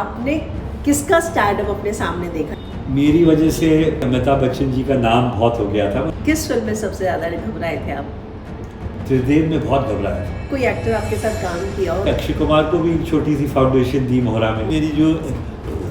आपने किसका स्टारडम अपने सामने देखा? मेरी वजह से अमिताभ बच्चन जी का नाम बहुत हो गया था। किस फिल्म में सबसे ज़्यादा घबराए थे आप? त्रिदेव में बहुत घबराया था। कोई एक्टर आपके साथ काम किया हो? अक्षय कुमार को भी एक छोटी सी फाउंडेशन दी मोहरा में। मेरी जो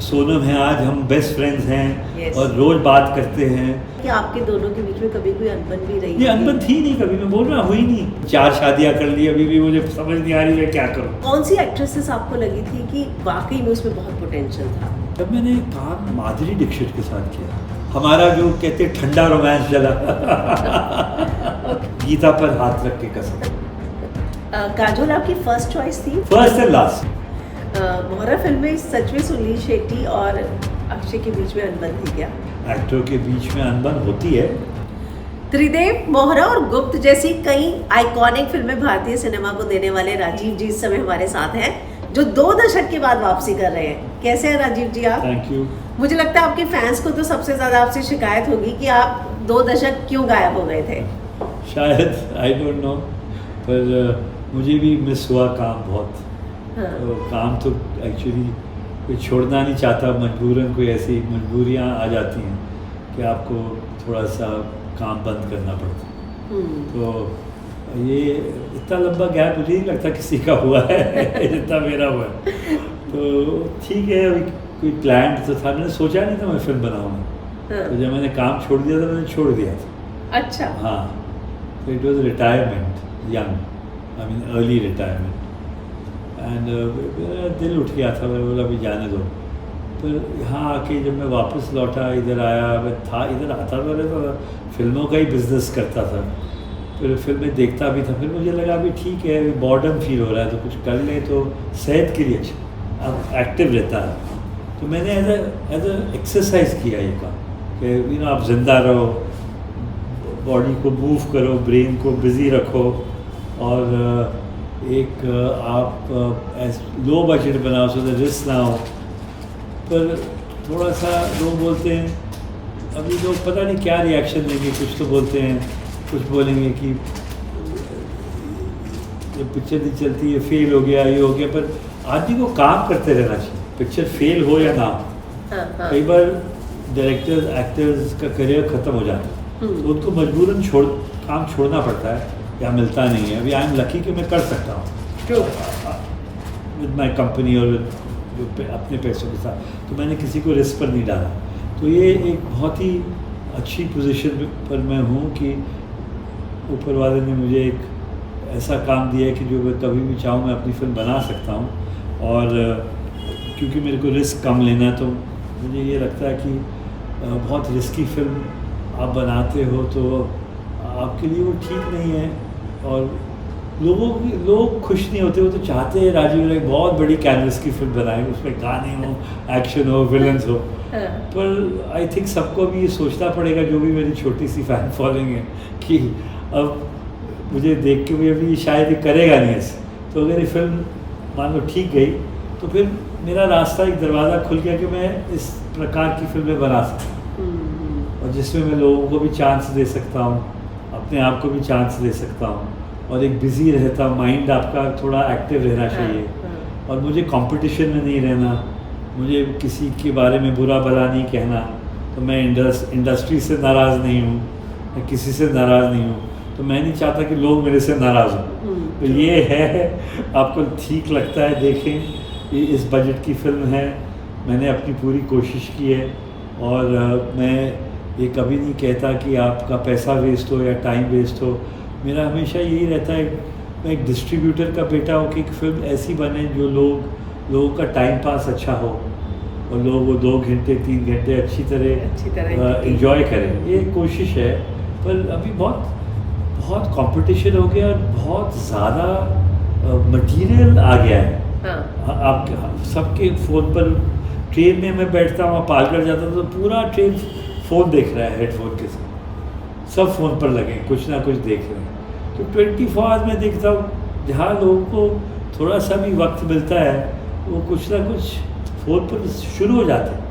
सोनम है, आज हम बेस्ट फ्रेंड्स हैं। Yes. और रोज बात करते हैं। कि आपके दोनों के बीच में कभी कोई अनबन भी रही? ये अनबन थी नहीं कभी, मैं बोल रहा हुई नहीं। 4 शादियां कर ली, अभी भी मुझे समझ नहीं आ रही है क्या करूं। कौन सी एक्ट्रेसेस आपको लगी थी कि वाकई में उसमें बहुत पोटेंशियल था? जब मैंने काम माधुरी दीक्षित के साथ किया, हमारा जो कहते हैं ठंडा रोमांस चला गीता पर हाथ रख के कसम। काजोल आपकी फर्स्ट चॉइस थी? First and last. Mohra film में सच में सुनील शेट्टी और अक्षय के बीच में अनबन थी क्या? एक्टरों के बीच में अनबन होती है। त्रिदेव, मोहरा और गुप्त जैसी कई आइकॉनिक फिल्में भारतीय सिनेमा को देने वाले राजीव जी इस समय हमारे साथ हैं, जो 2 दशक के बाद वापसी कर रहे हैं। कैसे हैं राजीव जी आप? Thank you. मुझे लगता है आपके फैंस को तो सबसे ज़्यादा आपसे शिकायत होगी कि आप 2 दशक क्यों गायब हो गए थे? शायद, आई डोंट नो, पर मुझे भी मिस हुआ काम बहुत। हाँ। तो काम तो एक्चुअली कोई छोड़ना नहीं चाहता, मजबूरन कोई ऐसी मजबूरियां आ जाती हैं कि आपको थोड़ा सा काम बंद करना पड़ता है। तो ये इतना लंबा गैप मुझे नहीं लगता किसी का हुआ है जितना मेरा हुआ है। तो ठीक है, अभी कोई प्लान तो था, मैंने सोचा नहीं था मैं फिल्म बनाऊंगा। हाँ। तो जब मैंने काम छोड़ दिया था, मैंने छोड़ दिया था। अच्छा। हाँ, तो it was retirement, young, I mean early retirement. And मेरा दिल उठ गया था, मैं बोला अभी जाने दो। पर यहाँ आके जब मैं वापस लौटा, इधर आया, मैं था इधर आता तो रहता था, फिल्मों का ही बिजनेस करता था, फिर फिल्में देखता भी था। फिर मुझे लगा अभी ठीक है, अभी बॉर्डम फील हो रहा है, तो कुछ कर ले तो सेहत के लिए अच्छा, अब एक्टिव रहता है। तो मैंने एज अ एक्सरसाइज किया ये काम कि यू नो आप जिंदा रहो, बॉडी को मूव करो, ब्रेन को बिज़ी रखो, और एक आप लो बजट बनाओ, सो रिस्क ना हो। पर थोड़ा सा लोग बोलते हैं, अभी लोग पता नहीं क्या रिएक्शन देंगे। कुछ तो बोलते हैं, कुछ बोलेंगे कि ये पिक्चर नहीं चलती, ये फेल हो गया, ये हो गया। पर आदमी को काम करते रहना चाहिए, पिक्चर फेल हो या ना हो। हाँ। कई बार डायरेक्टर्स, एक्टर्स का करियर ख़त्म हो जाता है, तो उनको मजबूरन काम छोड़ना पड़ता है या मिलता नहीं है। अभी आई एम लकी कि मैं कर सकता हूँ विद माई कंपनी और अपने पैसों के साथ, तो मैंने किसी को रिस्क पर नहीं डाला। तो ये एक बहुत ही अच्छी पोजीशन पर मैं हूँ कि ऊपर वाले ने मुझे एक ऐसा काम दिया है कि जो मैं कभी भी चाहूँ मैं अपनी फिल्म बना सकता हूँ। और क्योंकि मेरे को रिस्क कम लेना है, तो मुझे ये लगता है कि बहुत रिस्की फिल्म आप बनाते हो तो आपके लिए वो ठीक नहीं है। और लोग खुश नहीं होते, वो तो चाहते हैं राजीव राय बहुत बड़ी कैनवस की फिल्म बनाए, उसमें गाने हो, एक्शन हो, विलन्स हो। पर आई थिंक सबको भी ये सोचना पड़ेगा, जो भी मेरी छोटी सी फैन फॉलोइंग है, कि अब मुझे देख के भी अभी शायद ये करेगा नहीं ऐसे। तो अगर ये फिल्म मान लो ठीक गई, तो फिर मेरा रास्ता, एक दरवाज़ा खुल गया कि मैं इस प्रकार की फिल्में बना सकता हूँ, और जिसमें मैं लोगों को भी चांस दे सकता हूँ, अपने आप को भी चांस दे सकता हूँ, और एक बिज़ी रहता हूँ। माइंड आपका थोड़ा एक्टिव रहना चाहिए। और मुझे कंपटीशन में नहीं रहना, मुझे किसी के बारे में बुरा भला नहीं कहना। तो मैं इंडस्ट्री से नाराज़ नहीं हूँ, मैं किसी से नाराज़ नहीं हूँ, तो मैं नहीं चाहता कि लोग मेरे से नाराज़ हों। तो ये है, आपको ठीक लगता है देखें, ये इस बजट की फिल्म है, मैंने अपनी पूरी कोशिश की है। और मैं ये कभी नहीं कहता कि आपका पैसा वेस्ट हो या टाइम वेस्ट हो। मेरा हमेशा यही रहता है, मैं एक डिस्ट्रीब्यूटर का बेटा हूँ कि एक फ़िल्म ऐसी बने जो लोगों का टाइम पास अच्छा हो, और लोग वो 2 घंटे 3 घंटे अच्छी तरह एंजॉय करें। ये कोशिश है। पर अभी बहुत कंपटीशन हो गया, और बहुत ज़्यादा मटेरियल आ गया है। आप सबके फ़ोन पर, ट्रेन में मैं बैठता हूँ, पालघर जाता हूँ, तो पूरा ट्रेन फ़ोन देख रहा है, हेडफोन के साथ, सब फ़ोन पर लगे, कुछ ना कुछ देख रहे हैं। तो 24 आवर्स में देखता हूँ, जहाँ लोगों को थोड़ा सा भी वक्त मिलता है, वो कुछ ना कुछ फ़ोन पर शुरू हो जाते हैं।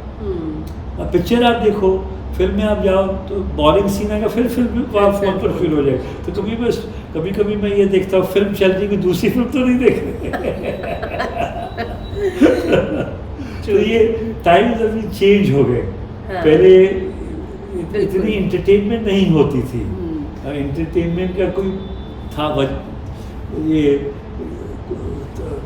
अब पिक्चर आप देखो, फिल्म में आप जाओ तो बोरिंग सीन आएगा, फिर फिल्म वहाँ फ़ोन पर शुरू हो जाएगा। तो कभी मैं ये देखता हूँ, फिल्म चल रही, कोई दूसरी फिल्म तो नहीं देख रही। तो ये टाइम्स अभी चेंज हो गए। हाँ। पहले बिल्कुल। इतनी एंटरटेनमेंट नहीं होती थी। एंटरटेनमेंट का कोई था ये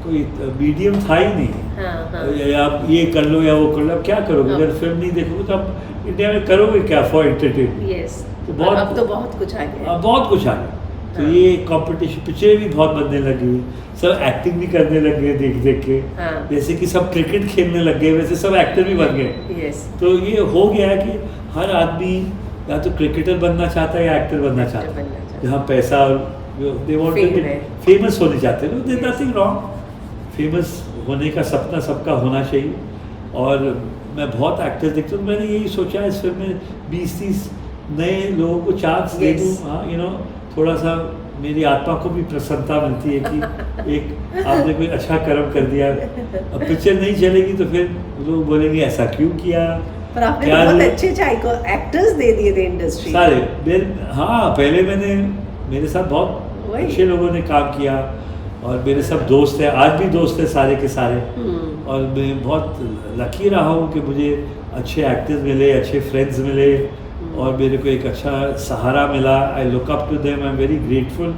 कोई मीडियम था ही नहीं। हाँ। या आप ये कर लो या वो कर लो, अब क्या करोगे? हाँ। अगर फिल्म नहीं देखोगे तो आप इंडिया में करोगे क्या फॉर एंटरटेनमेंट? यस, तो बहुत- अब तो बहुत कुछ आ गया है। अब बहुत कुछ आ गया। तो हाँ। ये कंपटीशन पिक्चरें भी बहुत बनने लगी, सब एक्टिंग भी करने लग गए देख देख के। हाँ। जैसे कि सब क्रिकेट खेलने लग गए वैसे सब एक्टर भी बन गए। यस, तो ये हो गया है कि हर आदमी या तो क्रिकेटर बनना चाहता है या एक्टर बनना चाहता है, बनना चाहता है। जहाँ पैसा और दे वांट टू Fame है। फेमस होने चाहते हैं। There Yes. Nothing wrong, famous होने का सपना सबका होना चाहिए। और मैं बहुत एक्टर्स देखता हूँ, मैंने यही सोचा इस फिल्म में 20-30 नए लोगों को चांस दे Yes. दूँ। हाँ, यू नो, थोड़ा सा मेरी आत्मा को भी प्रसन्नता मिलती है कि एक आपने कोई अच्छा कर्म कर दिया। अब पिक्चर नहीं चलेगी तो फिर लोग बोलेंगे ऐसा क्यों किया। पर आपने क्या बहुत जो- अच्छे एक्टर्स दे दिए थे इंडस्ट्री। हाँ, पहले मेरे साथ बहुत वही। अच्छे लोगों ने काम किया और मेरे सब दोस्त हैं, आज भी दोस्त हैं सारे के सारे। और मैं बहुत लकी रहा हूँ कि मुझे अच्छे एक्टर्स मिले, अच्छे फ्रेंड्स मिले और मेरे को एक अच्छा सहारा मिला। I look up to them, I am very grateful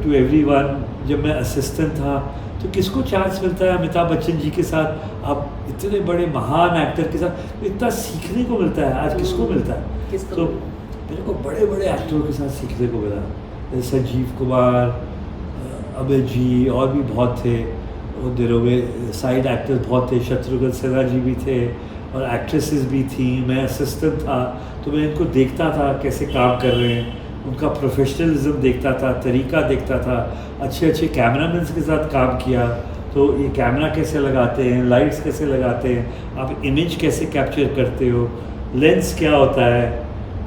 to everyone. जब मैं असिस्टेंट था तो किसको चांस मिलता है? अमिताभ बच्चन जी के साथ आप इतने बड़े महान एक्टर के साथ इतना सीखने को मिलता है, आज किसको मिलता है? किसको? तो मेरे को बड़े बड़े एक्टरों के साथ सीखने को मिला, जैसे संजीव कुमार, अभय जी और भी बहुत थे उन दिनों में। साइड एक्टर्स बहुत थे, शत्रुघ्न सिन्हा जी भी थे और एक्ट्रेसेस भी थी। मैं असिस्टेंट था तो मैं इनको देखता था कैसे काम कर रहे हैं, उनका प्रोफेशनलिज्म देखता था, तरीका देखता था। अच्छे अच्छे कैमरामैन के साथ काम किया, तो ये कैमरा कैसे लगाते हैं, लाइट्स कैसे लगाते हैं, आप इमेज कैसे कैप्चर करते हो, लेंस क्या होता है,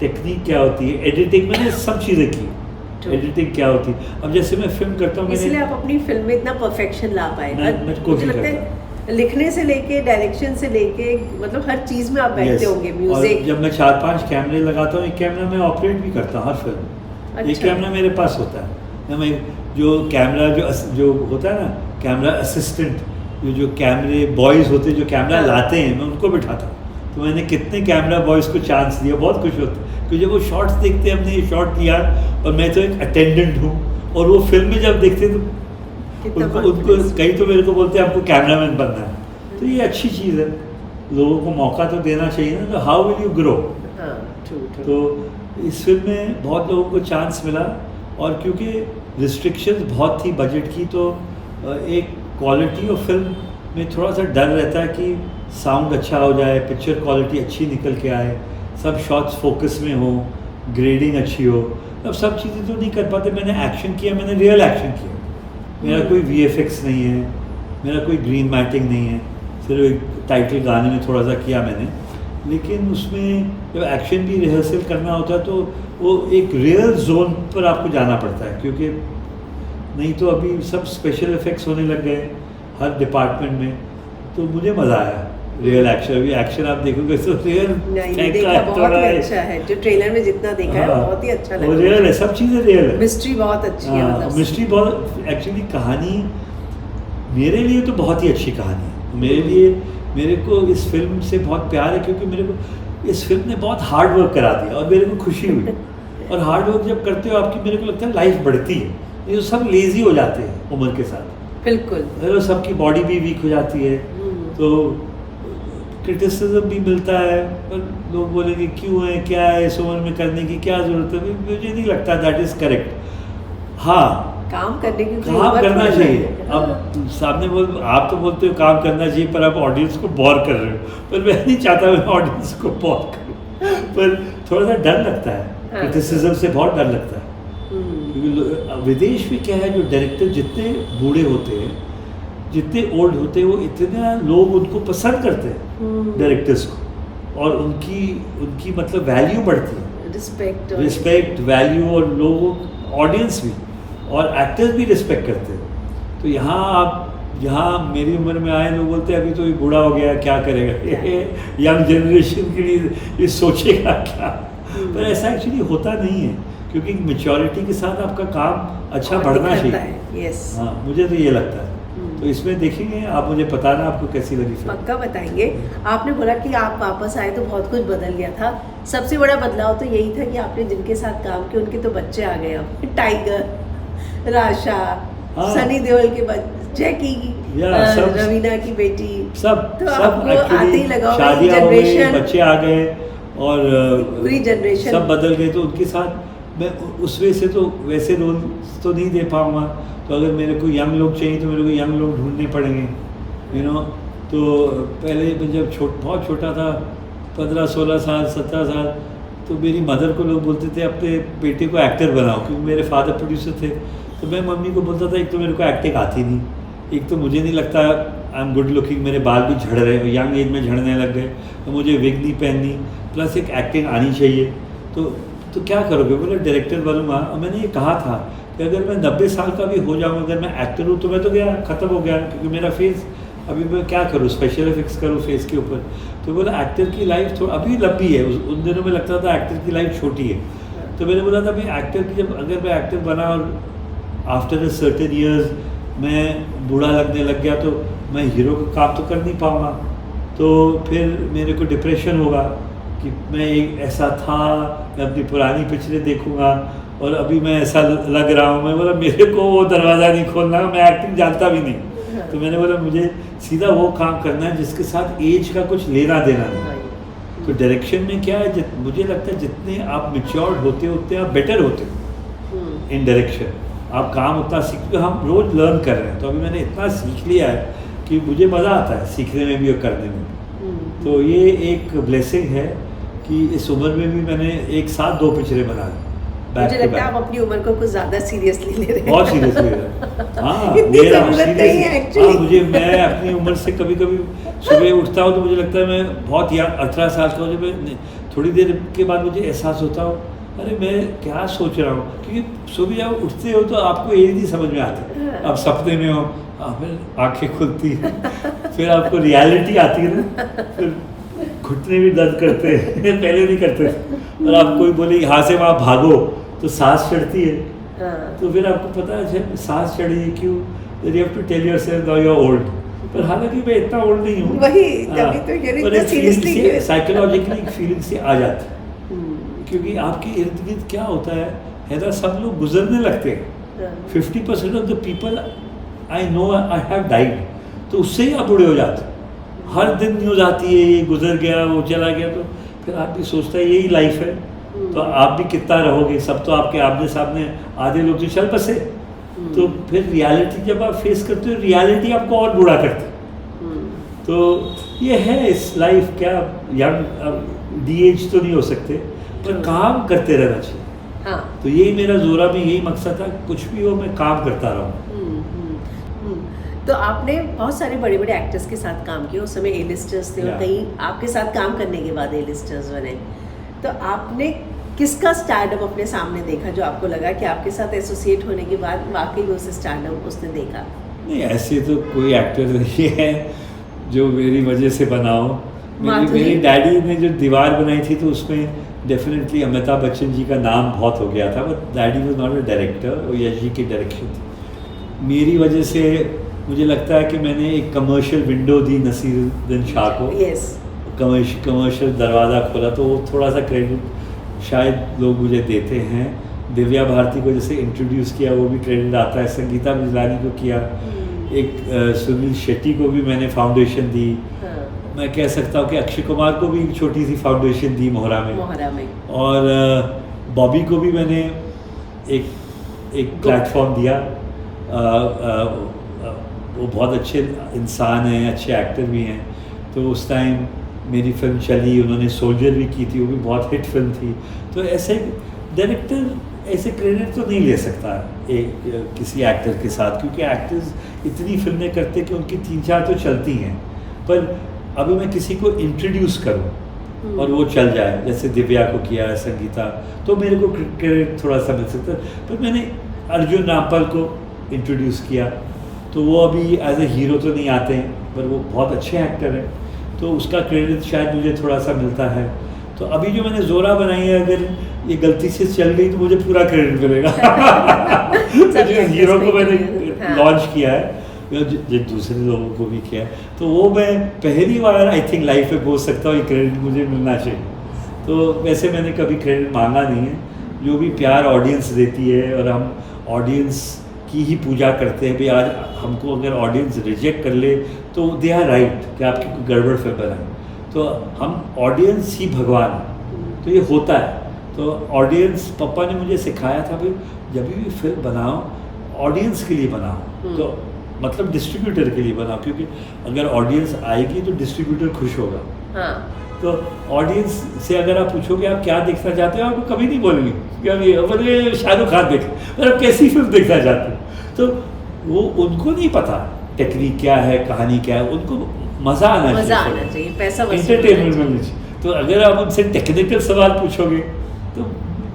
टेक्निक क्या होती है, एडिटिंग, मैंने सब चीज़ें की। एडिटिंग क्या होती है, अब जैसे मैं फिल्म करता हूँ, इसलिए आप अपनी फिल्म में इतना परफेक्शन ला पाए। मैं कोशिश मुझे लगता है लिखने से लेके डायरेक्शन से लेके मतलब हर चीज में आप बैठते होंगे। और म्यूजिक, जब मैं 4-5 कैमरे लगाता हूँ, एक कैमरा मैं ऑपरेट भी करता हूँ हर फिल्म। एक अच्छा। कैमरा मेरे पास होता है। मैं जो कैमरा जो होता है ना, कैमरा असिस्टेंट, जो कैमरे बॉयज़ होते हैं जो कैमरा हाँ। लाते हैं, मैं उनको बिठाता हूँ। तो मैंने कितने कैमरा बॉयज़ को चांस दिया, बहुत खुश होते हैं क्योंकि जब वो शॉट्स देखते हैं, हमने ये शॉट लिया और मैं तो एक अटेंडेंट हूँ, और वो फिल्म में जब देखते हैं तो उनको कई तो मेरे को बोलते हैं आपको कैमरामैन बनना है। तो ये अच्छी चीज़ है, लोगों को मौका तो देना चाहिए ना। तो हाउ विल यू ग्रो? तो इस फिल्म में बहुत लोगों को चांस मिला, और क्योंकि रिस्ट्रिक्शंस बहुत थी बजट की, तो एक क्वालिटी ऑफ फिल्म में थोड़ा सा डर रहता है कि साउंड अच्छा हो जाए, पिक्चर क्वालिटी अच्छी निकल के आए, सब शॉट्स फोकस में हो, ग्रेडिंग अच्छी हो। अब सब चीज़ें तो नहीं कर पाते। मैंने एक्शन किया, मैंने रियल एक्शन किया, मेरा कोई VFX नहीं है, मेरा कोई ग्रीन मैटिंग नहीं है, सिर्फ एक टाइटल गाने में थोड़ा सा किया मैंने। लेकिन उसमें जब एक्शन भी रिहर्सल करना होता है तो वो एक रियल जोन पर आपको जाना पड़ता है, क्योंकि नहीं तो अभी सब स्पेशल इफेक्ट्स होने लग गए हर डिपार्टमेंट में। तो मुझे मज़ा आया रियल एक्शन। अभी एक्शन आप देखोगे तो रियल देखा बहुत ही अच्छा है। जो ट्रेलर में जितना देखा है बहुत ही अच्छा लगा। रियल है, सब चीज़ें रियल है। मिस्ट्री बहुत अच्छी है, मतलब मिस्ट्री बहुत, एक्चुअली कहानी मेरे लिए तो बहुत ही अच्छी कहानी है। मेरे को इस फिल्म से बहुत प्यार है, क्योंकि मेरे को इस फिल्म ने बहुत हार्ड वर्क करा दिया और मेरे को खुशी हुई। और हार्ड वर्क जब करते हो आपकी, मेरे को लगता है लाइफ बढ़ती है। ये सब लेज़ी हो जाते हैं उम्र के साथ, बिल्कुल सबकी बॉडी भी वीक हो जाती है, तो क्रिटिसिज्म भी मिलता है। पर लोग बोलेंगे क्यों है, क्या है, इस उम्र में करने की क्या ज़रूरत है? मुझे नहीं लगता दैट इज़ करेक्ट। हाँ, काम करने की काम करना चाहिए। अब सामने आप तो बोलते हो काम करना चाहिए, पर आप ऑडियंस को बोर कर रहे हो। पर मैं नहीं चाहता मैं ऑडियंस को बोर करूँ, पर थोड़ा सा डर लगता है। क्रिटिसिज्म से बहुत डर लगता है, क्योंकि विदेश में क्या है, जो डायरेक्टर जितने बूढ़े होते हैं, जितने ओल्ड होते हैं, वो इतना लोग उनको पसंद करते हैं डायरेक्टर्स को, और उनकी मतलब वैल्यू बढ़ती है, रिस्पेक्ट वैल्यू, और लोगों ऑडियंस भी और एक्टर्स भी रिस्पेक्ट करते हैं। तो यहाँ मेरी उम्र में आए लोग बोलते हैं अभी तो ये बूढ़ा हो गया, क्या करेगा, यंग जनरेशन के लिए ये सोचेगा क्या? पर ऐसा एक्चुअली होता नहीं है, क्योंकि मैच्योरिटी के साथ आपका काम अच्छा बढ़ना चाहिए। यस, हाँ, मुझे तो ये लगता है। तो इसमें देखेंगे, आप मुझे बताना आपको कैसी लगी फिल्म। पक्का बताएंगे। आपने बोला कि आप वापस आए तो बहुत कुछ बदल गया था। सबसे बड़ा बदलाव तो यही था कि आपने जिनके साथ काम किया उनके तो बच्चे आ गए अब, टाइगर, राशा, सनी देओल के बच्चे, जैकी, रवीना की बेटी, सब तो सब आपको आते ही लगा होगा शादियां हो गई, जनरेशन, बच्चे आ गए और पूरी जनरेशन सब बदल गए। तो उनके साथ मैं उस वजह से तो वैसे रोल तो नहीं दे पाऊँगा। तो अगर मेरे को यंग लोग चाहिए तो मेरे को यंग लोग ढूंढने पड़ेंगे, यू नो। तो पहले मैं जब बहुत छोटा था, 15-16 साल 17 साल, तो मेरी मदर को लोग बोलते थे अपने बेटे को एक्टर बनाओ, क्योंकि मेरे फादर प्रोड्यूसर थे। तो मैं मम्मी को बोलता था एक तो मेरे को एक्टिंग आती नहीं, एक तो मुझे नहीं लगता आई एम गुड लुकिंग, मेरे बाल भी झड़ रहे हैं, यंग एज में झड़ने लग गए, तो मुझे विग नहीं पहननी, प्लस एक एक्टिंग आनी चाहिए। तो क्या करोगे? बोले डायरेक्टर बनूंगा। और मैंने ये कहा था कि अगर मैं 90 साल का भी हो जाऊँ, अगर मैं एक्टर हूँ तो मैं तो गया, ख़त्म हो गया, क्योंकि मेरा फेस अभी मैं क्या करूँ, स्पेशल इफेक्ट्स करूँ फेस के ऊपर। तो बोला एक्टर की लाइफ थोड़ा अभी लंबी है, उन दिनों में लगता था एक्टर की लाइफ छोटी है। तो मैंने बोला था भाई एक्टर की, जब अगर मैं एक्टर बना और आफ्टर अ सर्टेन ईयर्स मैं बूढ़ा लगने लग गया तो मैं हीरो का काम तो कर नहीं पाऊँगा, तो फिर मेरे को डिप्रेशन होगा कि मैं एक ऐसा था, मैं अपनी पुरानी पिक्चरें देखूँगा और अभी मैं ऐसा लग रहा हूँ। मैं बोला मेरे को वो दरवाज़ा नहीं खोलना, मैं एक्टिंग जानता भी नहीं। तो मैंने बोला मुझे सीधा वो काम करना है जिसके साथ एज का कुछ लेना देना नहीं। तो डायरेक्शन में क्या है, मुझे लगता है जितने आप मेच्योर्ड होते हो उतने आप बेटर होते हो इन डायरेक्शन। आप काम उतना सीखते हो, हम रोज़ लर्न कर रहे हैं। तो अभी मैंने इतना सीख लिया है कि मुझे मज़ा आता है सीखने में भी और करने में भी। तो ये एक ब्लेसिंग है कि इस उम्र में भी मैंने एक साथ 2 पिक्चरें बना ली। मुझे लगता है आप अपनी उम्र को कुछ ज़्यादा सीरियसली ले रहे हैं। बहुत सीरियसली ले रहे हैं। हाँ, इतनी ज़रूरत नहीं है एक्चुअली। मैं अपनी उम्र से कभी कभी सुबह उठता हूँ तो मुझे लगता है मैं बहुत यंग 18 साल का हूँ। मैं थोड़ी देर के बाद मुझे एहसास होता हूँ अरे मैं क्या सोच रहा हूँ, क्योंकि सुबह जब उठते हो तो आपको ये नहीं समझ में आती, आप सपने में हो, फिर आंखें खुलती हैं, फिर आपको रियलिटी आती है ना, फिर घुटने भी दर्द करते हैं पहले नहीं करते। और आप कोई बोले यहाँ से वहाँ भागो तो सांस चढ़ती है, तो फिर आपको पता है सांस चढ़ी है क्यों, you have to tell yourself now you are old. पर हालांकि मैं इतना ओल्ड नहीं हूँ, वही तभी तो इतना सीरियसली साइकोलॉजिकली फीलिंग से आ जाती है। क्योंकि आपके इर्द गिर्द क्या होता है ना, सब लोग गुजरने लगते हैं। 50% of the people I know I have died, तो उससे ही आप बूढ़े हो जाते हैं। हर दिन न्यूज़ आती है ये गुजर गया वो चला गया, तो फिर आप भी सोचते हैं यही लाइफ है, तो आप भी कितना रहोगे, सब तो आपके आमने सामने, आधे लोग तो चल बसे। तो फिर रियलिटी जब आप फेस करते हो, रियलिटी आपको और बूढ़ा करती है। तो ये है इस लाइफ, क्या यंग डी एज तो नहीं हो सकते, पर काम करते रहना चाहिए। हाँ। तो यही मेरा जोरा में यही मकसद था, कुछ भी हो मैं काम करता रहूँ। तो आपने बहुत सारे बड़े बड़े एक्टर्स के साथ काम किया, उस समय ए लिस्टर्स थे और कहीं आपके साथ काम करने के बाद ए लिस्टर्स बने। तो आपने किसका स्टारडम अपने सामने देखा जो आपको लगा कि आपके साथ एसोसिएट होने के बाद वाकई में उसे स्टारडम उसने देखा? नहीं, ऐसे तो कोई एक्टर नहीं है जो मेरी वजह से बनाओ। मेरी डैडी ने जो दीवार बनाई थी तो उसमें डेफिनेटली अमिताभ बच्चन जी का नाम बहुत हो गया था, but daddy was not a director, वो यश जी की डायरेक्शन थी। मेरी वजह से मुझे लगता है कि मैंने एक कमर्शियल विंडो दी नसीरुद्दीन शाह को, कमर्शियल दरवाज़ा खोला, तो वो थोड़ा सा क्रेडिट शायद लोग मुझे देते हैं। दिव्या भारती को जैसे इंट्रोड्यूस किया वो भी क्रेडिट आता है, संगीता बिजलानी को किया, एक सुनील शेट्टी को भी मैंने फाउंडेशन दी। मैं कह सकता हूँ कि अक्षय कुमार को भी एक छोटी सी फाउंडेशन दी मोहरा में। और बॉबी को भी मैंने एक प्लेटफॉर्म दिया। वो बहुत अच्छे इंसान हैं, अच्छे एक्टर भी हैं। तो उस टाइम मेरी फिल्म चली, उन्होंने सोल्जर भी की थी, वो भी बहुत हिट फिल्म थी। तो ऐसे डायरेक्टर ऐसे क्रेडिट तो नहीं ले सकता किसी एक्टर के साथ, क्योंकि एक्टर्स इतनी फिल्में करते कि उनकी 3-4 तो चलती हैं। पर अभी मैं किसी को इंट्रोड्यूस करूं और वो चल जाए, जैसे दिव्या को किया है, संगीता, तो मेरे को क्रेडिट थोड़ा सा मिल सकता है। पर मैंने अर्जुन रामपाल को इंट्रोड्यूस किया, तो वो अभी एज ए हीरो तो नहीं आते हैं, पर वो बहुत अच्छे एक्टर हैं, तो उसका क्रेडिट शायद मुझे थोड़ा सा मिलता है। तो अभी जो मैंने जोरा बनाई है, अगर ये गलती से चल गई तो मुझे पूरा क्रेडिट मिलेगा। तो जो हीरो को मैंने लॉन्च किया है, जो दूसरे लोगों को भी किया है। तो वो मैं पहली बार आई थिंक लाइफ में बोल सकता हूँ ये क्रेडिट मुझे मिलना चाहिए। तो वैसे मैंने कभी क्रेडिट मांगा नहीं है, जो भी प्यार ऑडियंस देती है, और हम ऑडियंस की ही पूजा करते हैं। भाई आज हमको अगर ऑडियंस रिजेक्ट कर ले तो दे आर राइट कि आपकी कोई गड़बड़ फिल्म बनाए, तो हम ऑडियंस ही भगवान है, तो ये होता है। तो ऑडियंस, पापा ने मुझे सिखाया था भाई जब भी फिल्म बनाओ ऑडियंस के लिए बनाओ, तो मतलब डिस्ट्रीब्यूटर के लिए बनाओ, क्योंकि अगर ऑडियंस आएगी तो डिस्ट्रीब्यूटर खुश होगा। हाँ। तो ऑडियंस से अगर आप पूछोगे आप क्या देखना चाहते हो, आपको कभी नहीं बोलेंगे कि अभी शाहरुख खान देखें, पर आप कैसी फिल्म देखना चाहते हो। तो वो उनको नहीं पता टेक्निक क्या है, कहानी क्या है, उनको मज़ा आना चाहिए, पैसा एंटरटेनमेंट मिलना चाहिए। तो अगर आप उनसे टेक्निकल सवाल पूछोगे तो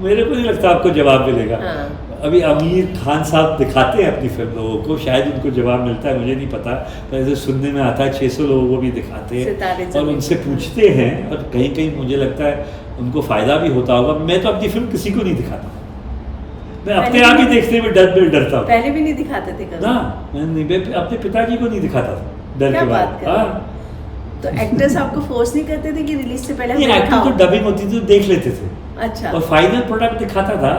मेरे को नहीं लगता आपको जवाब मिलेगा। हाँ। अभी आमिर खान साहब दिखाते हैं अपनी फिल्म लोगों को, शायद उनको जवाब मिलता है, मुझे नहीं पता, पर ऐसे सुनने में आता है 600 लोगों को भी दिखाते हैं और उनसे पूछते हैं, और कहीं कहीं मुझे लगता है उनको फ़ायदा भी होता होगा। मैं तो अपनी फिल्म किसी को नहीं दिखाता, मैं अपने आप ही देखने में डरता हूँ। पहले भी नहीं दिखाते थे कभी? ना, मैं अपने पिताजी को नहीं दिखाता था डर के बाद। हाँ, तो एक्टर्स आपको फोर्स नहीं करते थे कि रिलीज से पहले एक्टिंग तो डबिंग होती थी तो देख लेते थे। अच्छा। और फाइनल प्रोडक्ट दिखाता था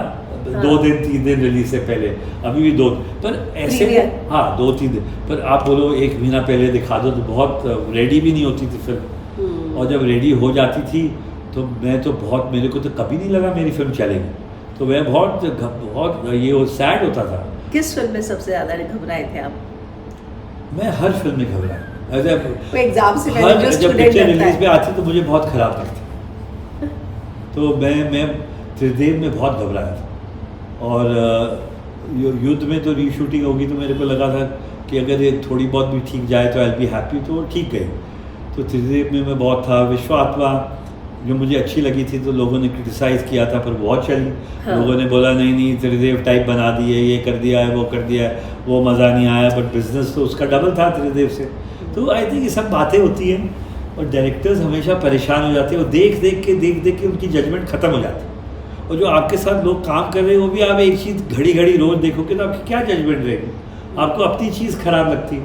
2 दिन 3 दिन रिलीज से पहले, अभी भी 2, पर ऐसे, हाँ 2-3 दिन, पर आप बोलो 1 महीना पहले दिखा दो तो बहुत रेडी भी नहीं होती थी फिल्म। और जब रेडी हो जाती थी तो मैं तो बहुत, मेरे को तो कभी नहीं लगा मेरी फिल्म चलेगी, तो मैं बहुत ये सैड होता था। किस फिल्म में सबसे ज़्यादा घबराए थे आप? मैं हर फिल्म में घबराया, एग्जाम से पहले जब पिक्चर रिलीज पे आती तो मुझे बहुत खराब लगती, तो मैं त्रिदेव में बहुत घबराया था। और युद्ध में तो रीशूटिंग होगी तो मेरे को लगा था कि अगर ये थोड़ी बहुत भी ठीक जाए तो आई बी हैप्पी, तो ठीक गए। तो त्रिदेव में मैं बहुत था। विश्वात्मा जो मुझे अच्छी लगी थी तो लोगों ने क्रिटिसाइज़ किया था, पर बहुत चली। हाँ। लोगों ने बोला नहीं त्रिदेव टाइप बना दिए, ये कर दिया है, वो कर दिया है, वो मज़ा नहीं आया, बट बिजनेस तो उसका डबल था त्रिदेव से। तो आई थिंक ये सब बातें होती हैं, और डायरेक्टर्स हमेशा परेशान हो जाते हैं, और देख देख के उनकी जजमेंट ख़त्म हो जाती है। और जो आपके साथ लोग काम कर रहे हैं वो भी आप एक चीज़ घड़ी रोज़ देखोगे तो आपकी क्या जजमेंट रहेगी, आपको अपनी चीज़ ख़राब लगती है।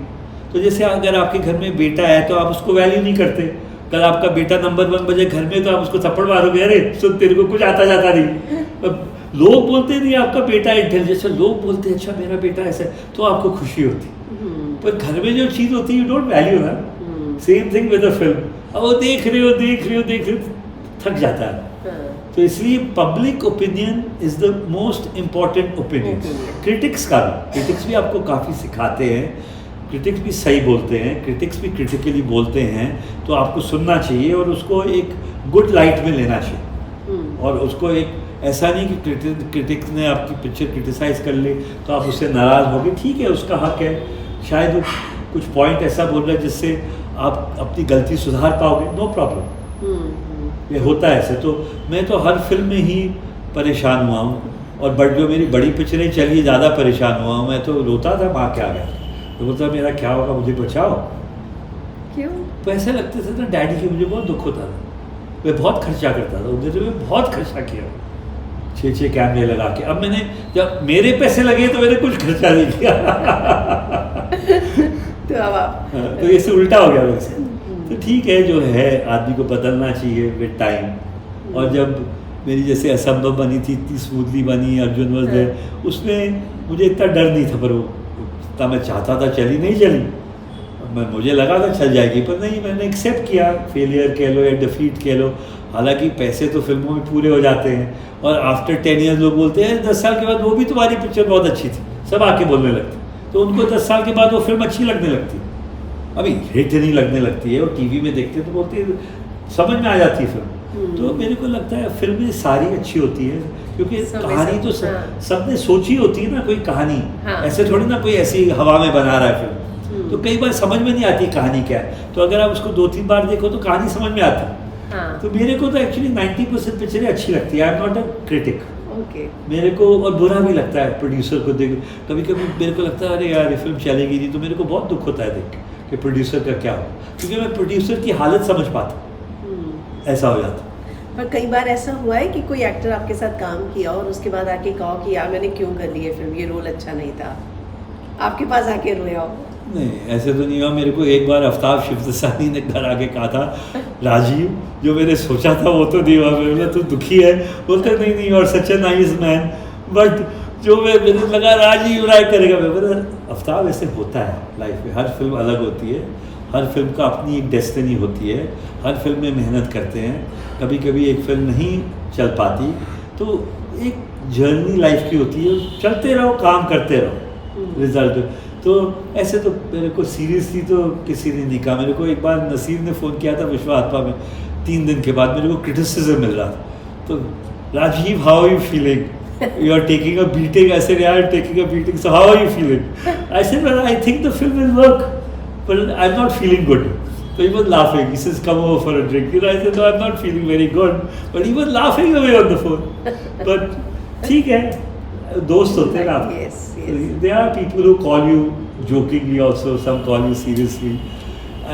तो जैसे अगर आपके घर में बेटा है तो आप उसको वैल्यू नहीं करते, कल आपका बेटा नंबर 1 बजे घर में तो आप उसको थप्पड़ मारोगे, अरे सुन तेरे को कुछ आता जाता नहीं। लोग बोलते नहीं आपका बेटा इंटेलिजेंट, लोग बोलते हैं अच्छा मेरा बेटा ऐसा, तो आपको खुशी होती। पर घर में जो चीज़ होती है यू डोंट वैल्यू ना। Same thing with a film, अब वो देख रहे हो थक जाता है। तो इसलिए public opinion is the most important opinion. Critics भी आपको काफ़ी सिखाते हैं, क्रिटिक्स भी सही बोलते हैं, क्रिटिक्स भी क्रिटिकली बोलते हैं, तो आपको सुनना चाहिए और उसको एक गुड लाइट में लेना चाहिए। और उसको एक ऐसा नहीं कि क्रिटिक्स ने आपकी पिक्चर क्रिटिसाइज़ कर ली तो आप उससे नाराज़ हो गए, ठीक है उसका हक है, शायद वो कुछ पॉइंट ऐसा बोल रहा है जिससे आप अपनी गलती सुधार पाओगे, नो प्रॉब्लम, ये होता है ऐसे। तो मैं तो हर फिल्म में ही परेशान हुआ हूँ, और जो मेरी बड़ी पिक्चरें चली ज़्यादा परेशान हुआ हूँ। मैं तो रोता था माँ के आगे, तो बोलता मेरा क्या होगा, मुझे बचाओ। क्यों? तो ऐसे लगते थे ना डैडी के, मुझे बहुत दुख होता था, मैं बहुत खर्चा करता था उधर, मैं बहुत खर्चा किया 6 कैमरे लगा के। अब मैंने जब मेरे पैसे लगे तो मैंने कुछ खर्चा नहीं किया। तो अब आप तो इससे उल्टा हो गया वैसे। तो ठीक है, जो है आदमी को बदलना चाहिए विद टाइम। और जब मेरी जैसे असंभव बनी थी इतनी स्मूथली बनी, अर्जुन वॉज देयर, उसमें मुझे इतना डर नहीं था, पर वो इतना मैं चाहता था, चली नहीं चली, मुझे लगा था चल जाएगी, पर नहीं, मैंने एक्सेप्ट किया, फेलियर कह लो या डिफीट कह लो। हालांकि पैसे तो फिल्मों में पूरे हो जाते हैं, और आफ्टर 10 ईयर्स लोग बोलते हैं 10 साल के बाद वो भी तुम्हारी पिक्चर बहुत अच्छी थी, सब आके बोलने लगते, तो उनको 10 साल के बाद वो फिल्म अच्छी लगने लगती। अभी हिट नहीं लगने लगती है, और टीवी में देखते तो बोलते समझ में आ जाती है फिल्म। तो मेरे को लगता है फिल्में सारी अच्छी होती है, क्योंकि कहानी तो सबने सोची होती है ना, कोई कहानी ऐसे थोड़ी ना कोई ऐसी हवा में बना रहा है फिल्म, तो कई बार समझ में नहीं आती कहानी क्या है, तो अगर आप उसको 2-3 बार देखो तो कहानी समझ में आती है। तो मेरे को तो एक्चुअली 90% पिक्चरें अच्छी लगती है, I am not a critic. मेरे को और बुरा भी लगता है प्रोड्यूसर को देख, कभी कभी मेरे को लगता है अरे यार ये फिल्म चलेगी नहीं, तो मेरे को बहुत दुख होता है देख कि प्रोड्यूसर का क्या हो, क्योंकि मैं प्रोड्यूसर की हालत समझ पाता, ऐसा हो जाता। पर कई बार ऐसा हुआ है कि कोई एक्टर आपके साथ काम किया और उसके बाद आके कहा कि यार मैंने क्यों कर ली है फिल्म, ये रोल अच्छा नहीं था, आपके पास आके रोया हो? नहीं, ऐसे तो नहीं हुआ। मेरे को एक बार आफ्ताब शिफ्तानी ने घर आके कहा था, राजीव जो मैंने सोचा था वो तो नहीं हुआ। मैंने बोला तू दुखी है? बोलते नहीं और सच ए नाइस मैन, बट जो मैंने लगा राजीव राय करेगा। मैं बोला आफ्ताब ऐसे होता है लाइफ में, हर फिल्म अलग होती है, हर फिल्म का अपनी एक डेस्टिनी होती है, हर फिल्म में मेहनत करते हैं, कभी कभी एक फिल्म नहीं चल पाती, तो एक जर्नी लाइफ की होती है, चलते रहो, काम करते रहो, रिजल्ट। तो ऐसे तो मेरे को सीरियसली तो किसी ने नहीं कहा। मेरे को एक बार नसीर ने फ़ोन किया था विश्वात्मा में, 3 दिन के बाद मेरे को क्रिटिसिज्म मिल रहा था। तो Rajiv how are you feeling, you are taking a beating. I said, yeah, I'm taking a beating, so how are you feeling? I said, well, I think the film will work, but I'm not feeling good. So he was laughing. He says, come over for a drink. You know, I said, no, I'm not feeling very good. But he was laughing away on the phone. But ठीक है, दोस्त होते हैं आप. Yes, yes. There are people who call you jokingly also, some call you seriously.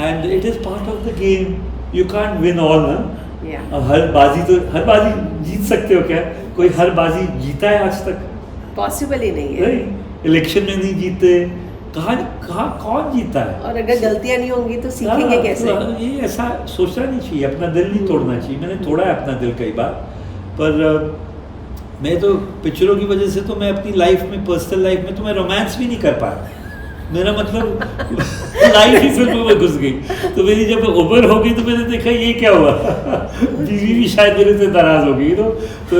And it is part of the game. You can't win all, ना? Yeah. अब हर बाजी जीत सकते हो क्या? कोई हर बाजी जीता है आज तक? पॉसिबल ही नहीं है। नहीं, इलेक्शन में नहीं जीते, कहाँ कौन जीता है? और अगर गलतियां नहीं होंगी तो सीखेंगे कैसे? तो ये ऐसा सोचना नहीं चाहिए, अपना दिल नहीं तोड़ना चाहिए। मैंने तोड़ा है अपना दिल कई बार, पर मैं तो पिक्चरों की वजह से तो मैं अपनी लाइफ में, पर्सनल लाइफ में तो मैं रोमांस भी नहीं कर पाया। मेरा मतलब लाइफ ही फिल्मों में घुस गई। तो मेरी जब उम्र हो गई तो मैंने देखा ये क्या हुआ बीवी भी शायद मेरे से नाराज़ हो गई। तो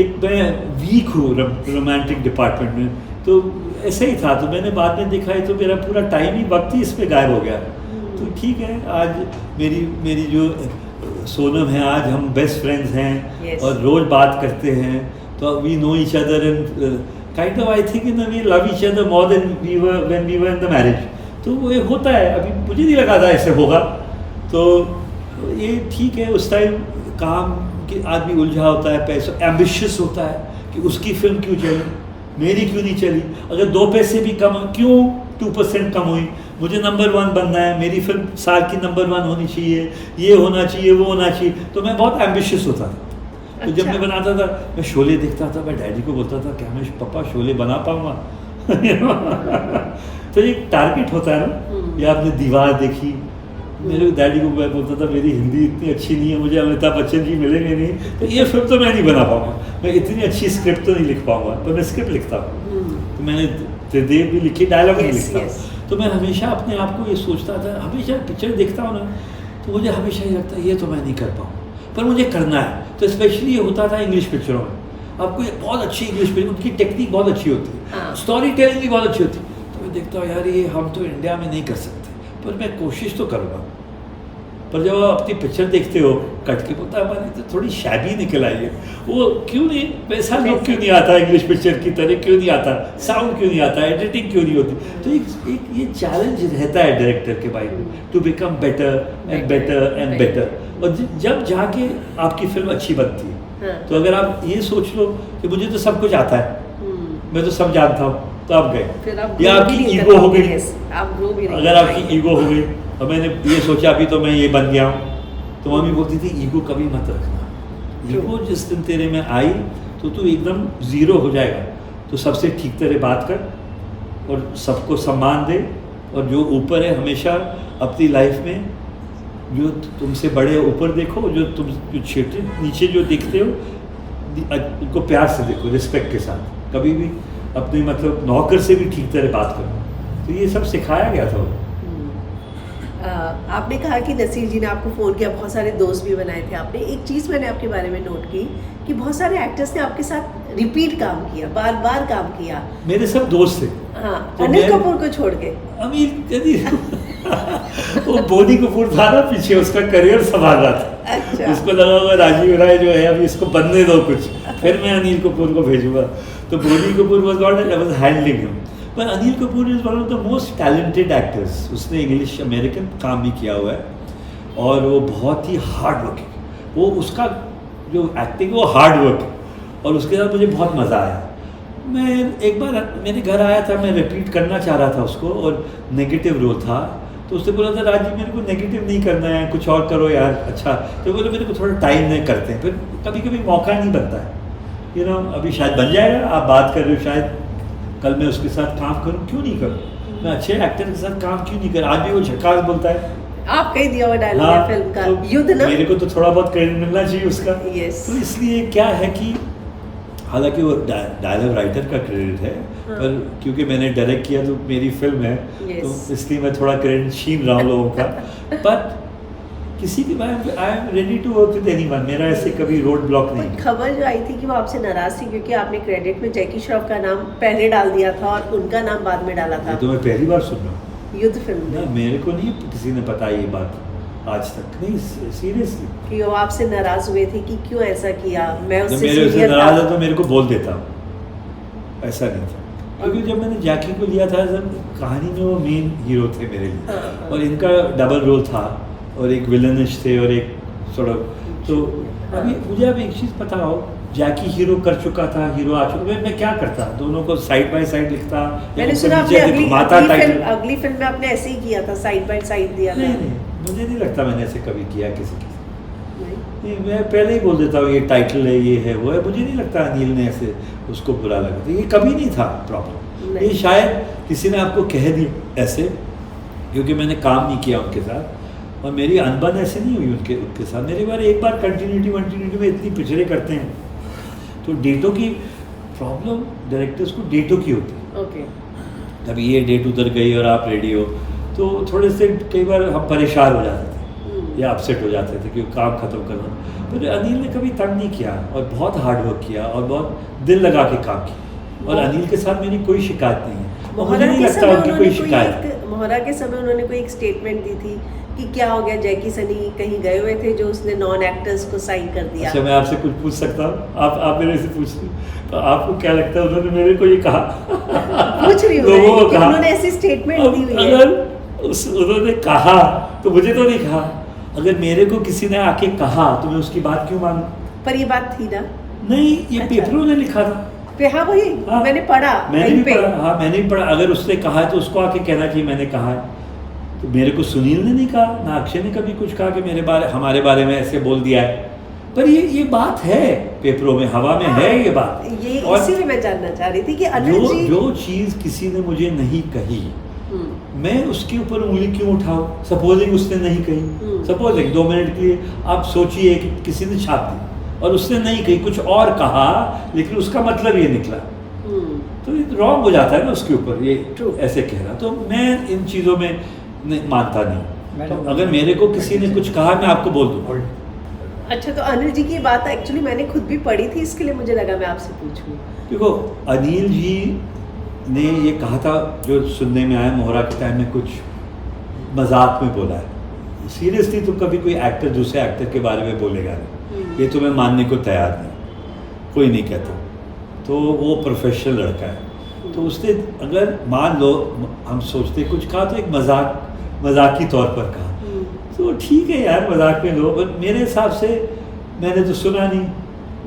एक मैं वीक हूँ रोमांटिक डिपार्टमेंट में, तो ऐसे ही था। तो मैंने बाद में देखा है तो मेरा पूरा टाइम ही, वक्त ही इसमें गायब हो गया। तो ठीक है, आज मेरी जो सोनम है, आज हम बेस्ट फ्रेंड्स हैं। Yes. और रोज़ बात करते हैं, तो we know each other and kind of I think we love each other more than we were when we were in the marriage. तो वो ये होता है। अभी मुझे नहीं लगा था ऐसे होगा, तो ये ठीक है। उस टाइम काम के आदमी उलझा होता है, पैसा एम्बिशियस होता है कि उसकी फिल्म क्यों चली, मेरी क्यों नहीं चली। अगर 2 पैसे भी कम, क्यों 2% कम हुई, मुझे नंबर 1 बनना है, मेरी फिल्म साल की नंबर 1 होनी चाहिए, ये होना चाहिए, वो होना चाहिए। तो मैं बहुत एम्बिशियस होता था। तो जब मैं बनाता था, मैं शोले देखता था, मैं डैडी को बोलता था क्या मैं पापा शोले बना पाऊँगा तो एक टारगेट होता है ना। या आपने दीवार देखी, मेरे डैडी को मैं बोलता था मेरी हिंदी इतनी अच्छी नहीं है, मुझे अमिताभ बच्चन जी मिलेंगे नहीं, तो ये फिल्म तो मैं नहीं बना पाऊँगा, मैं इतनी अच्छी स्क्रिप्ट तो नहीं लिख पाऊँगा। पर मैं स्क्रिप्ट लिखता हूँ, तो मैंने त्रिदेव भी लिखी, डायलॉग नहीं लिखता। तो मैं हमेशा अपने आप को ये सोचता था, हमेशा पिक्चर देखता हूँ ना, तो मुझे हमेशा ये लगता है ये तो मैं नहीं कर पाऊँ, पर मुझे करना है। तो स्पेशली ये होता था इंग्लिश पिक्चरों में। आपको ये बहुत अच्छी इंग्लिश पिक्चर, उनकी टेक्निक बहुत अच्छी होती है, स्टोरी टेलिंग भी बहुत अच्छी होती है। तो मैं देखता हूँ यार ये हम तो इंडिया में नहीं कर सकते, पर मैं कोशिश तो करूँगा। पर जब आप अपनी पिक्चर देखते हो कट के, बोलता है हमारी तो थोड़ी शैबी निकल आई है, वो क्यों नहीं, वैसा लुक क्यों नहीं आता इंग्लिश पिक्चर की तरह, क्यों नहीं आता, साउंड क्यों नहीं आता, एडिटिंग क्यों नहीं होती। तो एक ये चैलेंज रहता है डायरेक्टर के माइंड में, to become better and better and better. और जब जाके आपकी फिल्म अच्छी बनती है, तो अगर आप ये सोच लो कि मुझे तो सब कुछ आता है, मैं तो सब जानता हूँ, तो आप गए। या आपकी ईगो हो गई, अगर आपकी ईगो हो गई और मैंने ये सोचा अभी तो मैं ये बन गया हूँ, तो मम्मी बोलती थी ईगो कभी मत रखना। ईगो जिस दिन तेरे में आई तो तू एकदम ज़ीरो हो जाएगा। तो सबसे ठीक तरह बात कर और सबको सम्मान दे, और जो ऊपर है हमेशा अपनी लाइफ में जो तुमसे बड़े ऊपर देखो, जो तुम जो छोटे नीचे जो दिखते हो उनको प्यार से देखो, रिस्पेक्ट के साथ। कभी भी अपने मतलब नौकर से भी ठीक तरह बात करो। तो ये सब सिखाया गया था। आपने कहा कि नसीर जी ने आपको फ़ोन किया, बहुत सारे दोस्त भी बनाए थे आपने। एक चीज़ मैंने आपके बारे में नोट की कि बहुत सारे एक्टर्स ने आपके साथ रिपीट काम किया, बार बार काम किया। मेरे सब दोस्त थे। हाँ, तो अनिल कपूर को छोड़ के। वो बोनी कपूर था ना पीछे, उसका करियर संभाल रहा था। अच्छा। उसको लगा हुआ राजीव राय जो है अभी इसको बनने दो कुछ, फिर मैं अनिल कपूर को भेजूंगा। तो Boney Kapoor was handling him. पर Anil Kapoor is one of the most talented actors. उसने इंग्लिश अमेरिकन काम भी किया हुआ है, और वो बहुत ही हार्ड वर्किंग, वो उसका जो एक्टिंग वो हार्ड वर्क, और उसके साथ मुझे बहुत मज़ा आया। मैं एक बार मेरे घर आया था, मैं रिपीट करना चाह रहा था उसको, और नेगेटिव रोल था। तो उसने बोला था राजीव मेरे को नेगेटिव नहीं करना है, कुछ और करो यार। अच्छा, तो बोले मेरे को थोड़ा टाइम नहीं करते हैं, फिर कभी कभी मौका नहीं बनता है। अभी शायद बन जाएगा, आप बात कर रहे हो, शायद कल मैं उसके साथ काम करूं, क्यों नहीं करूं। मैं अच्छे एक्टर के साथ काम क्यों नहीं कर, आज भी वो झकास बोलता है। आप कही दिया हुआ डायलॉग है फिल्म का, तो युद्ध ना, मेरे को तो थोड़ा बहुत क्रेडिट मिलना चाहिए उसका। यस। तो इसलिए क्या है कि हालांकि वो डायलॉग राइटर का क्रेडिट है, पर क्योंकि मैंने डायरेक्ट किया तो मेरी फिल्म है, तो इसलिए मैं थोड़ा क्रेडिट छीन रहा हूँ लोगों का। बट किसी की I am ready to work with anyone, मेरा ऐसे कभी रोड ब्लॉक नहीं। खबर जो आई थी कि वो आपसे नाराज थी क्योंकि आपने क्रेडिट में जैकी श्रॉफ का नाम पहले डाल दिया था और उनका नाम बाद में डाला था। तो मैं पहली बार सुन रहा हूँ युद्ध फिल्म में। ना, मेरे को नहीं किसी ने बताया ये बात आज तक, नहीं सीरियसली। कि वो आपसे नाराज हुए थे कि क्यों ऐसा किया, मैं उससे मेरे से सीनियर नाराज था। है तो मेरे को बोल देता हूँ, ऐसा नहीं था। क्योंकि जब मैंने जैकी को लिया था, जब कहानी में वो मेन हीरो थे मेरे लिए, और इनका डबल रोल था, और एक विलनिश थे और एक थोड़ा। तो अभी मुझे अब एक चीज़ पता हो, जैकी हीरो कर चुका था, हीरो आ चुका, मैं क्या करता, दोनों को साइड बाय साइड लिखता। मैंने सुना आपने अगली फिल्म में आपने ऐसे ही किया था, साइड बाय साइड दिया था। नहीं, मुझे नहीं लगता मैंने ऐसे कभी किया किसी के। नहीं, मैं पहले ही बोल देता हूँ ये टाइटल है, ये है, वो है। मुझे नहीं लगता अनिल ने ऐसे उसको बुरा लगा था, ये कभी नहीं था प्रॉब्लम। ये शायद किसी ने आपको कह दिया ऐसे, क्योंकि मैंने काम नहीं किया उनके साथ, और मेरी अनबन ऐसे नहीं हुई उनके साथ। मेरी बार एक बार कंटिन्यूटी में इतनी पिक्चरें करते हैं, तो डेटों की प्रॉब्लम डायरेक्टर्स को डेटों की होती है। ओके। अभी ये डेट उधर गई और आप रेडी हो, तो थोड़े से कई बार हम परेशान हो जाते थे या अपसेट हो जाते थे कि काम ख़त्म करना। पर अनिल ने कभी तंग नहीं किया, और बहुत हार्ड वर्क किया, और बहुत दिल लगा के काम किया, और अनिल के साथ मेरी कोई शिकायत नहीं है। मुझे नहीं लगता उनकी कोई शिकायत। मोहरा के समय उन्होंने कोई एक स्टेटमेंट दी थी कि क्या हो गया, जैकी सनी कहीं गए हुए थे जो उसने नॉन एक्टर्स को साइन कर दिया। अच्छा, मैं आपसे कुछ पूछ सकता हूँ? आप मेरे से पूछ रहे, तो आपको क्या लगता है उन्होंने मेरे को ये कहा? पूछ रही हूँ लोगों को कहा, उन्होंने ऐसी स्टेटमेंट दी हुई है। अगर उन्होंने कहा तो मुझे तो नहीं कहा, अगर मेरे को किसी ने आके कहा तो मैं उसकी बात क्यों मानूं? पर ये बात थी ना? नहीं, ये पेपरों ने लिखा था। हाँ वही, मैंने पढ़ा, मैंने भी पढ़ा। हाँ, मैंने भी पढ़ा। अगर उसने कहा है तो उसको आके कहना चाहिए मैंने कहा है। तो मेरे को सुनील ने नहीं कहा, ना अक्षय ने कभी कुछ कहा कि हमारे बारे में ऐसे बोल दिया है। पर ये बात है पेपरों में, हवा में है ये बात। ये इसीलिए मैं जानना चाह रही थी कि अनिल जी, जो चीज़ किसी ने मुझे नहीं कही, मैं उसके ऊपर उंगली क्यों उठाऊं? सपोजिंग उसने नहीं कही, सपोजिंग 2 मिनट के लिए आप सोचिए कि किसी ने छाप दी और उसने नहीं कही, कुछ और कहा, लेकिन उसका मतलब ये निकला, तो ये रॉन्ग हो जाता है ना उसके ऊपर, ये ऐसे कहना। तो मैं इन चीज़ों में मानता नहीं। तो अगर मेरे को किसी ने कुछ कहा, मैं आपको बोल दूँ। अच्छा, तो अनिल जी की बात एक्चुअली मैंने खुद भी पढ़ी थी, इसके लिए मुझे लगा मैं आपसे पूछूं। देखो, अनिल जी ने ये कहा था, जो सुनने में आया, मोहरा के टाइम में कुछ मजाक में बोला है। सीरियसली तो कभी कोई एक्टर दूसरे एक्टर के बारे में बोलेगा नहीं, ये तो मैं मानने को तैयार नहीं, कोई नहीं कहता। तो वो प्रोफेशनल लड़का है, तो उसने अगर मान लो हम सोचते कुछ कहा तो एक मजाकी तौर पर कहा, तो ठीक है यार, मजाक में लो। पर मेरे हिसाब से मैंने तो सुना नहीं,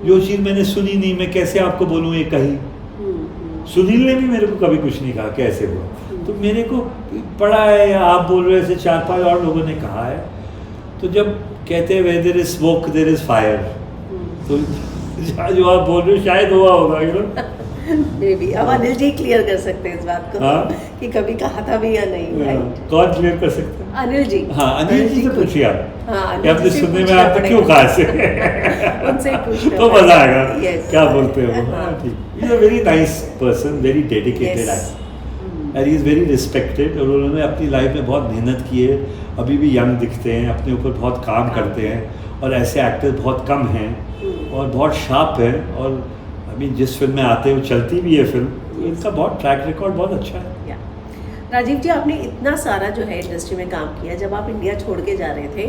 जो चीज़ मैंने सुनी नहीं, मैं कैसे आपको बोलूँ ये कही? सुनील ने भी मेरे को कभी कुछ नहीं कहा कैसे हुआ, तो मेरे को पढ़ा है या आप बोल रहे ऐसे 4-5 और लोगों ने कहा है। तो जब कहते हैं where there is smoke there is fire, तो जो आप बोल रहे हो शायद हुआ होगा, यू नो। Maybe अब अनिल जी क्लियर कर सकते हैं इस बात को, कि कभी कहा था भी या नहीं। कौन क्लियर कर सकते हैं? अनिल जी। हाँ, अनिल जी से पूछिए आप। हाँ, कि आपने सुनने में आपने क्यों कहा ऐसे? उनसे पूछना तो मजा आएगा। क्या बोलते हो? हाँ, ठीक। He is a very nice person, very dedicated actor, and he is very respected। और उन्होंने अपनी लाइफ में बहुत मेहनत की है, अभी भी यंग दिखते हैं, अपने ऊपर बहुत काम करते हैं, और ऐसे एक्टर बहुत कम हैं, और बहुत शार्प है, और अभी जिस फिल्म में आते हैं वो चलती भी है फिल्म। इनका बहुत ट्रैक रिकॉर्ड बहुत अच्छा है। राजीव जी, आपने इतना सारा जो है इंडस्ट्री में काम किया, जब आप इंडिया छोड़ के जा रहे थे,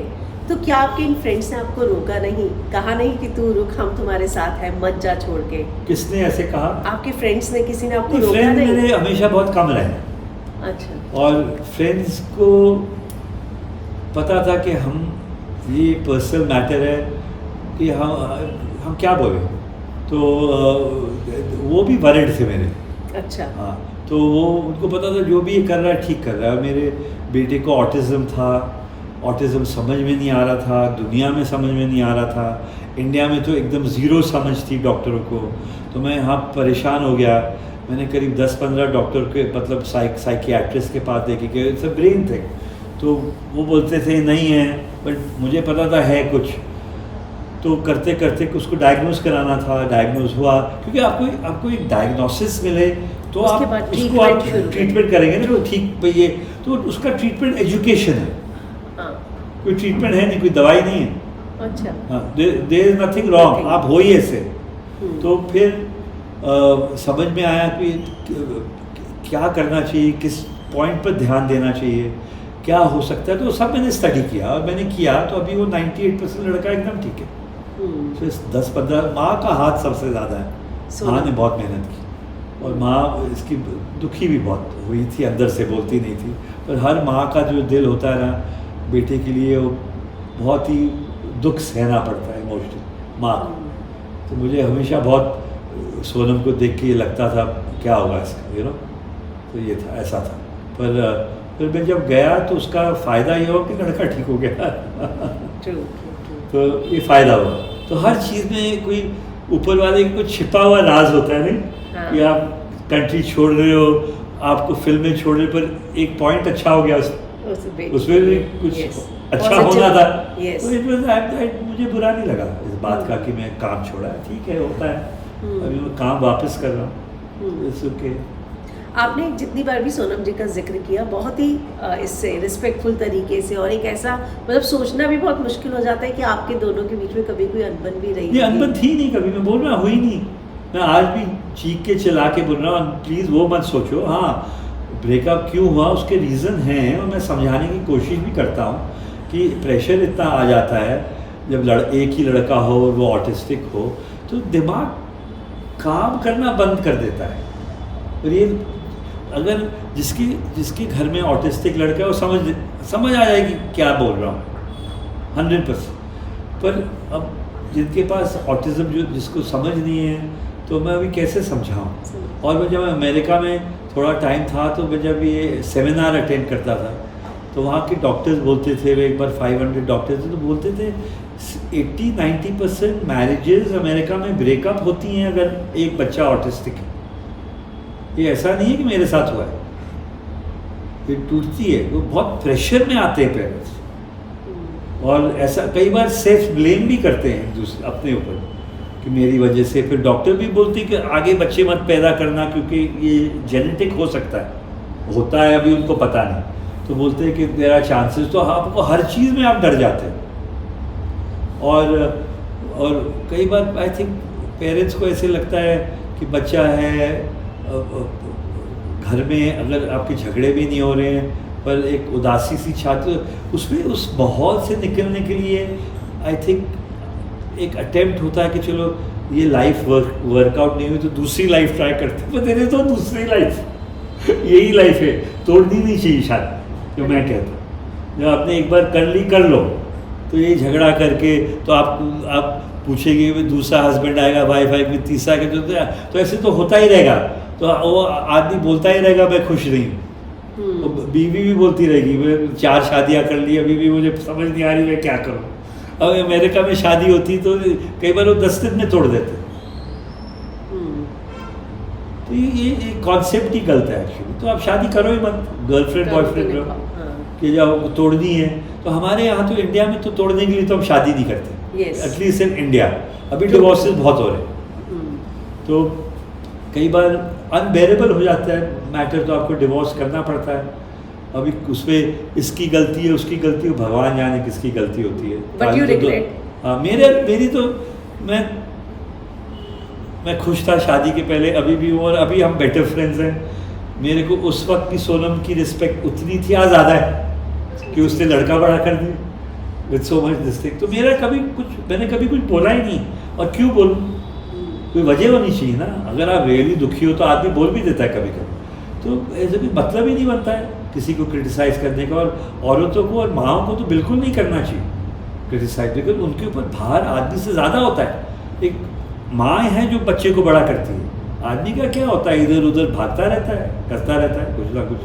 तो क्या आपके इन फ्रेंड्स ने आपको रोका नहीं, कहा नहीं कि तू रुक, हम तुम्हारे साथ हैं, मत जा छोड़ के? किसने ऐसे कहा? आपके फ्रेंड्स ने, किसी ने आपको रोका फ्रेंड नहीं? मेरे हमेशा बहुत कम रहे। अच्छा। और फ्रेंड्स को पता था कि हम ये पर्सनल मैटर है कि हम क्या बोले, तो वो भी वरिड थे मेरे। अच्छा। हाँ, तो वो उनको पता था जो भी ये कर रहा है ठीक कर रहा है। मेरे बेटे को ऑटिज़म था, ऑटिज़म समझ में नहीं आ रहा था, दुनिया में समझ में नहीं आ रहा था, इंडिया में तो एकदम ज़ीरो समझ थी डॉक्टरों को। तो मैं यहाँ परेशान हो गया मैंने करीब 10-15 डॉक्टर के मतलब साइकियाट्रिस्ट के पास देखी कि इट्स अ ब्रेन थिंग, तो वो बोलते थे नहीं है, बट मुझे पता था है कुछ। तो करते करते उसको डायग्नोज कराना था, डायग्नोज हुआ, क्योंकि आपको एक डायग्नोसिस मिले तो आप उसको आप ट्रीटमेंट करेंगे ना, तो ठीक भाई ये तो उसका ट्रीटमेंट एजुकेशन है। कोई ट्रीटमेंट है नहीं, कोई दवाई नहीं है। अच्छा, हाँ, देयर इज नथिंग रॉन्ग, आप हो ही ऐसे। तो फिर समझ में आया कि क्या करना चाहिए, किस पॉइंट पर ध्यान देना चाहिए, क्या हो सकता है, तो सब मैंने स्टडी किया और मैंने किया, तो अभी वो 98% लड़का एकदम ठीक है। तो 10-15 माँ का हाथ सबसे ज़्यादा है, माँ ने बहुत मेहनत की और माँ इसकी दुखी भी बहुत हुई थी, अंदर से बोलती नहीं थी, पर हर माँ का जो दिल होता है ना बेटे के लिए, वो बहुत ही दुख सहना पड़ता है इमोशनल माँ। तो मुझे हमेशा बहुत सोनम को देख के ये लगता था क्या होगा इसका, तो ये था, ऐसा था। पर फिर मैं जब गया तो उसका फ़ायदा ये हुआ कि लड़का ठीक हो गया। तो ये फ़ायदा हुआ। तो हर चीज़ में कोई ऊपर वाले का कुछ छिपा हुआ राज होता है नहीं। हाँ। कि आप कंट्री छोड़ रहे हो, आपको फिल्में छोड़ने पर एक पॉइंट अच्छा हो गया उसमें भी कुछ अच्छा होना था। तो मुझे बुरा नहीं लगा इस बात का कि मैं काम छोड़ा, ठीक है, होता है, अभी मैं काम वापस कर रहा हूँ, इट्स ओके। आपने जितनी बार भी सोनम जी का जिक्र किया बहुत ही इससे रिस्पेक्टफुल तरीके से, और एक ऐसा मतलब सोचना भी बहुत मुश्किल हो जाता है कि आपके दोनों के बीच में कभी कोई अनबन भी रही। ये अनबन थी नहीं कभी, मैं बोल रहा हुई नहीं, मैं आज भी चीख के चिल्ला के बोल रहा हूँ, प्लीज़ वो मत सोचो। हाँ, ब्रेकअप क्यों हुआ उसके रीज़न हैं और मैं समझाने की कोशिश भी करता हूँ कि प्रेशर इतना आ जाता है जब एक ही लड़का हो और वो ऑटिस्टिक हो, तो दिमाग काम करना बंद कर देता है। और ये अगर जिसके घर में ऑटिस्टिक लड़का है वो समझ आ जाएगी क्या बोल रहा हूँ 100%। पर अब जिनके पास ऑटिज़म जिसको समझ नहीं है, तो मैं अभी कैसे समझाऊँ। और मैं जब अमेरिका में थोड़ा टाइम था, तो मैं जब ये सेमिनार अटेंड करता था, तो वहाँ के डॉक्टर्स बोलते थे, वे एक बार 500 डॉक्टर्स थे, तो बोलते थे 80-90% मैरिजेस अमेरिका में ब्रेकअप होती हैं अगर एक बच्चा ऑटिस्टिक है। ये ऐसा नहीं है कि मेरे साथ हुआ है, ये टूटती है, वो बहुत प्रेशर में आते हैं पेरेंट्स, और ऐसा कई बार सेल्फ ब्लेम भी करते हैं दूसरे अपने ऊपर कि मेरी वजह से। फिर डॉक्टर भी बोलते हैं कि आगे बच्चे मत पैदा करना क्योंकि ये जेनेटिक हो सकता है, होता है अभी उनको पता नहीं, तो बोलते हैं कि देयर आर चांसेस। तो आपको हर चीज़ में आप डर जाते हैं। और कई बार आई थिंक पेरेंट्स को ऐसे लगता है कि बच्चा है, घर में अगर आपके झगड़े भी नहीं हो रहे हैं, पर एक उदासी सी छात्र उसमें उस माहौल से निकलने के लिए आई थिंक एक अटेम्प्ट होता है कि चलो ये लाइफ वर्कआउट नहीं हुई तो दूसरी लाइफ ट्राई करते, पर तेरे तो दूसरी लाइफ यही लाइफ है, तोड़नी नहीं चाहिए शायद, जो मैं कहता हूँ। जब आपने एक बार कर ली कर लो, तो ये झगड़ा करके तो आप पूछेंगे दूसरा हस्बैंड आएगा, वाइफ आएगी, तीसरा के तो ऐसे तो होता ही रहेगा। तो वो आदमी बोलता ही रहेगा मैं खुश नहीं हूँ, तो बीवी भी बोलती रहेगी मैं 4 शादियाँ कर ली, अभी भी मुझे समझ नहीं आ रही मैं क्या करूँ। अब अमेरिका में शादी होती तो कई बार वो 10 दिन में तोड़ देते। तो ये कॉन्सेप्ट ही गलत है एक्चुअली। तो आप शादी करो ही मत, गर्लफ्रेंड बॉयफ्रेंड रहो कि जब तोड़नी है। तो हमारे यहाँ तो इंडिया में तो तोड़ने के लिए तो हम शादी नहीं करते, एटलीस्ट इन इंडिया। अभी डिवोर्सेस बहुत हो रहे हैं, तो कई बार अनबेरेबल हो जाता है मैटर, तो आपको डिवोर्स करना पड़ता है। अभी उसमें इसकी गलती है उसकी गलती है, भगवान जाने किसकी गलती होती है। But you regret? हाँ, मेरी तो मैं खुश था शादी के पहले, अभी भी हूँ, और अभी हम बेटर फ्रेंड्स हैं। मेरे को उस वक्त की सोनम की रिस्पेक्ट उतनी थी, आज ज़्यादा है कि उसने लड़का बड़ा कर दिया with so much this thing. तो मैंने कभी कुछ बोला ही नहीं, और क्यों बोलूँ, कोई वजह होनी चाहिए ना। अगर आप रियली दुखी हो तो आदमी बोल भी देता है कभी कभी, तो ऐसे भी मतलब ही नहीं बनता है किसी को क्रिटिसाइज़ करने का। और औरतों को और माँओं को तो बिल्कुल नहीं करना चाहिए क्रिटिसाइज, बिकॉज उनके ऊपर भार आदमी से ज़्यादा होता है। एक माँ है जो बच्चे को बड़ा करती है, आदमी का क्या होता है, इधर उधर भागता रहता है, करता रहता है कुछ ना कुछ।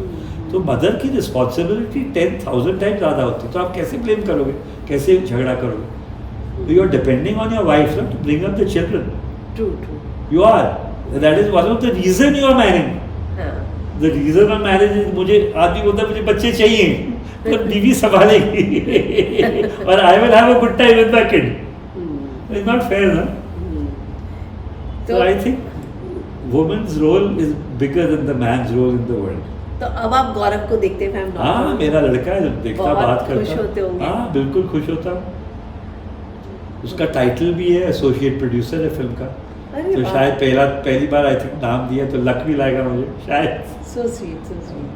तो मदर की रिस्पॉन्सिबिलिटी 10,000 टाइम ज़्यादा होती है। तो आप कैसे ब्लेम करोगे, कैसे झगड़ा करोगे? You are depending on your wife to bring up the children. True you are, that is one of the reason you are marrying. The reason of marriage is, मुझे आदमी बोलता है मुझे बच्चे चाहिए पर बीवी संभालेगी और I will have a good time with my kid. It's not fair ना। So I think woman's role is bigger than the man's role in the world. तो अब आप गौरव को देखते हैं फैमिली? हाँ, मेरा लड़का है, जब देखता बात करता खुश होते होंगे। हाँ बिल्कुल खुश होता। उसका टाइटल भी है एसोसिएट प्रोड्यूसर है फिल्म का। तो शायद पहली बार आई थिंक नाम दिया तो लक भी लगेगा मुझे शायद। So sweet, so sweet.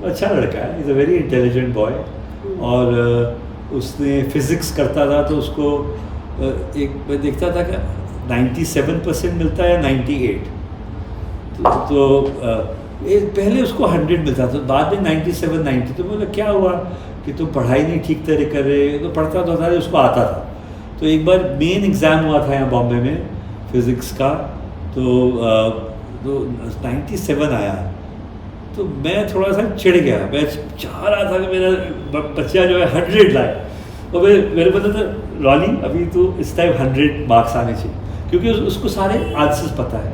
अच्छा लड़का है, is a very intelligent boy. और उसने फिजिक्स करता था तो उसको एक मैं देखता था कि 97% मिलता है या 98। तो पहले उसको 100 मिलता था, बाद में 97 90। तो बोला क्या हुआ कि तुम पढ़ाई नहीं ठीक तरह कर रहे? तो पढ़ता तो था, उसको आता था। तो एक बार मेन एग्ज़ाम हुआ था यहाँ बॉम्बे में फिज़िक्स का, तो 97 आया। तो मैं थोड़ा सा चिढ़ गया, मैं चाह रहा था कि मेरा बच्चा जो है 100 लाए। और मेरे पता था रॉली अभी तो इस टाइम 100 मार्क्स आने चाहिए, क्योंकि उसको सारे आंसर्स पता है।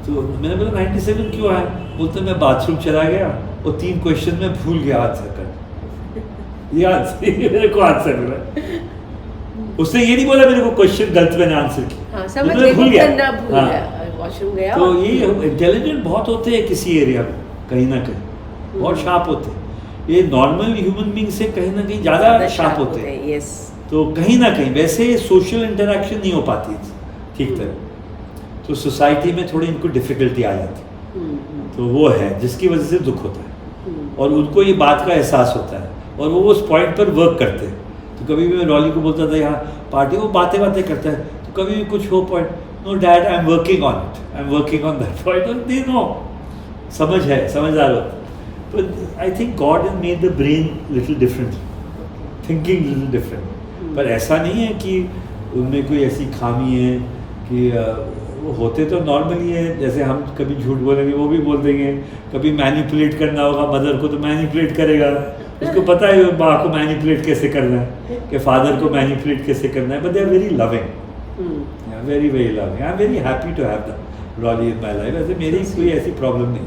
तो मैंने बोला 97 क्यों आया? बोलते मैं बाथरूम चला गया और 3 क्वेश्चन में भूल गया आंसर कर। ये आंसर मेरे को आंसर मिला। उसने ये नहीं बोला मेरे को क्वेश्चन गलत मैंने आंसर किया। हाँ, समझ गया, भूल गया, वॉशरूम गया। तो ये इंटेलिजेंट बहुत होते हैं किसी एरिया में, कहीं ना कहीं बहुत शार्प होते हैं। ये नॉर्मल ह्यूमन बीइंग से कहीं ना कहीं ज़्यादा शार्प होते हैं। यस। तो कहीं ना कहीं वैसे सोशल इंटरेक्शन नहीं हो पाती ठीक तरह, तो सोसाइटी में थोड़ी इनको डिफ़िकल्टी आ जाती। तो वो है जिसकी वजह से दुख होता है, और उनको ये बात का एहसास होता है और वो उस पॉइंट पर वर्क करते हैं। तो कभी भी मैं रॉली को बोलता था यहाँ पार्टी, वो बातें करता है, तो कभी भी कुछ हो point, no dad I am working on it, I am working on that point. और दे नो समझ है, समझदार होता है। तो I think God has made the brain little different, thinking little different. पर ऐसा नहीं है कि उनमें कोई ऐसी खामी है कि वो होते तो नॉर्मली है। जैसे हम कभी झूठ बोलेंगे वो भी बोल देंगे, कभी मैनिपुलेट करना होगा मदर को तो मैनिपुलेट करेगा। उसको पता है माँ को मैनिपुलेट कैसे करना है, कि फादर को मैनिपुलेट कैसे करना है। But they are very loving, very very loving. I am very happy to have the Rolly in my life. ऐसे मेरी कोई ऐसी प्रॉब्लम नहीं।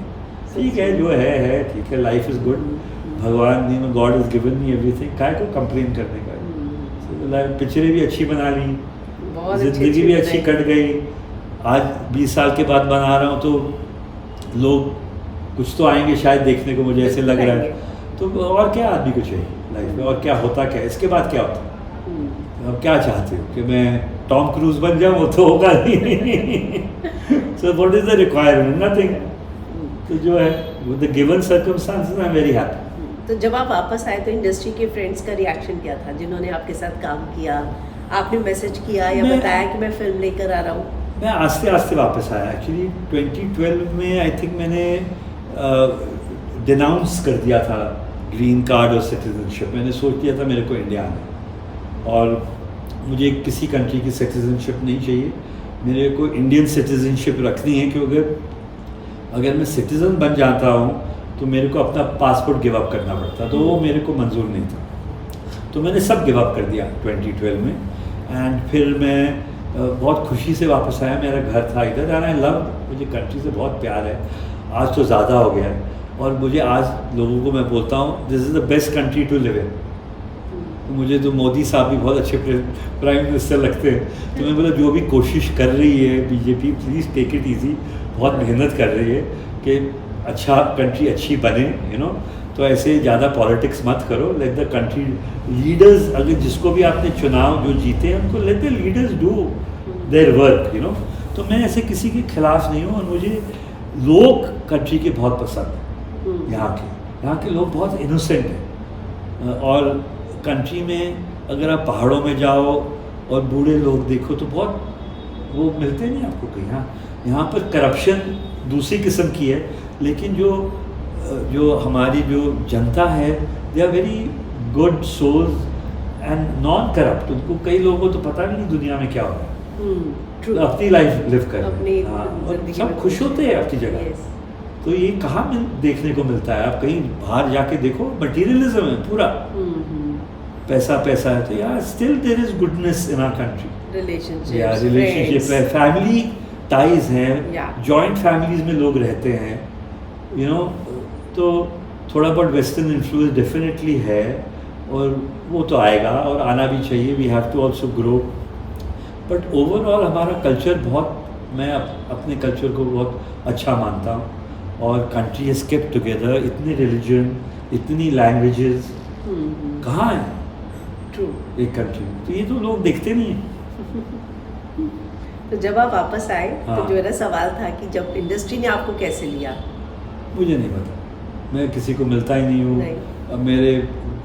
ठीक है जो है ठीक है, लाइफ इज़ गुड। भगवान ने, God is given me everything, काय को कंप्लेन करने का। पिक्चरें भी अच्छी बना ली, जिंदगी भी अच्छी कट गई। आज 20 साल के बाद बना रहा हूँ तो लोग कुछ तो आएंगे शायद देखने को, मुझे ऐसे लग रहा है। तो और क्या आदमी को चाहिए लाइफ में, और क्या होता क्या इसके बाद क्या होता? अब क्या चाहते हो कि मैं टॉम क्रूज बन जाऊँ? वो तो होगा नहीं। So what is the requirement? Nothing. तो जो है with the given circumstances I am very happy. तो जब आप वापस आए तो इंडस्ट्री के फ्रेंड्स का रिएक्शन क्या था, जिन्होंने आपके साथ काम किया? आपने मैसेज किया या बताया कि मैं फिल्म लेकर आ रहा हूँ? मैं आस्ते आस्ते वापस आया। एक्चुअली 2012 में आई थिंक मैंने डिनाउंस कर दिया था ग्रीन कार्ड और सिटीजनशिप। मैंने सोच लिया था मेरे को इंडिया आना, और मुझे किसी कंट्री की सिटीजनशिप नहीं चाहिए, मेरे को इंडियन सिटीजनशिप रखनी है। क्योंकि अगर मैं सिटीज़न बन जाता हूँ तो मेरे को अपना पासपोर्ट गिव अप करना पड़ता, तो वो मेरे को मंजूर नहीं था। तो मैंने सब गिव अप कर दिया 2012 में। एंड फिर मैं बहुत खुशी से वापस आया। मेरा घर था इधर, एंड आई लव, मुझे कंट्री से बहुत प्यार है। आज तो ज़्यादा हो गया है, और मुझे आज लोगों को मैं बोलता हूँ this is the best country to live in. मुझे तो मोदी साहब भी बहुत अच्छे प्राइम मिनिस्टर लगते हैं। तो मैं बोला जो भी कोशिश कर रही है BJP, please take it easy. बहुत मेहनत कर रही है कि अच्छा कंट्री अच्छी बने, यू नो। तो ऐसे ज़्यादा पॉलिटिक्स मत करो, लेट द कंट्री लीडर्स, अगर जिसको भी आपने चुनाव जो जीते हैं उनको let the leaders do their work, you know. तो मैं ऐसे किसी के खिलाफ नहीं हूँ, और मुझे लोग कंट्री के बहुत पसंद हैं। यहाँ के लोग बहुत इनोसेंट हैं। और कंट्री में अगर आप पहाड़ों में जाओ और बूढ़े लोग देखो तो बहुत वो मिलते नहीं आपको कहीं। यहाँ पर करप्शन दूसरी किस्म की है, लेकिन जो हमारी जो जनता है they are very good souls and non corrupt. उनको कई लोगों को तो पता भी नहीं दुनिया में क्या हो रहा है, अपनी लाइफ लिव कर रहे हैं। हाँ, और सब खुश होते हैं अपनी जगह। तो ये कहाँ देखने को मिलता है? आप कहीं बाहर जाके देखो, मटीरियलिज्म है पूरा, पैसा पैसा है। तो यार still there is goodness in our country. Relationship है, फैमिली टाइज हैं, Yeah. जॉइंट फैमिलीज में लोग रहते हैं, यू नो, तो थोड़ा बहुत वेस्टर्न इन्फ्लुएंस डेफिनेटली है, और वो तो आएगा और आना भी चाहिए. We have to also grow. But overall हमारा कल्चर बहुत, मैं अपने कल्चर को बहुत अच्छा मानता हूँ. और कंट्री हैज केप्ट टुगेदर. इतने रिलीजन, इतनी लैंग्वेजेस कहाँ हैं ट्रू. एक कंट्री में, तो ये तो लोग देखते नहीं हैं. तो जब आप वापस आए तो हाँ. जो मेरा सवाल था कि जब इंडस्ट्री ने आपको कैसे लिया? मुझे नहीं पता, मैं किसी को मिलता ही नहीं नहीं. हूँ. अब मेरे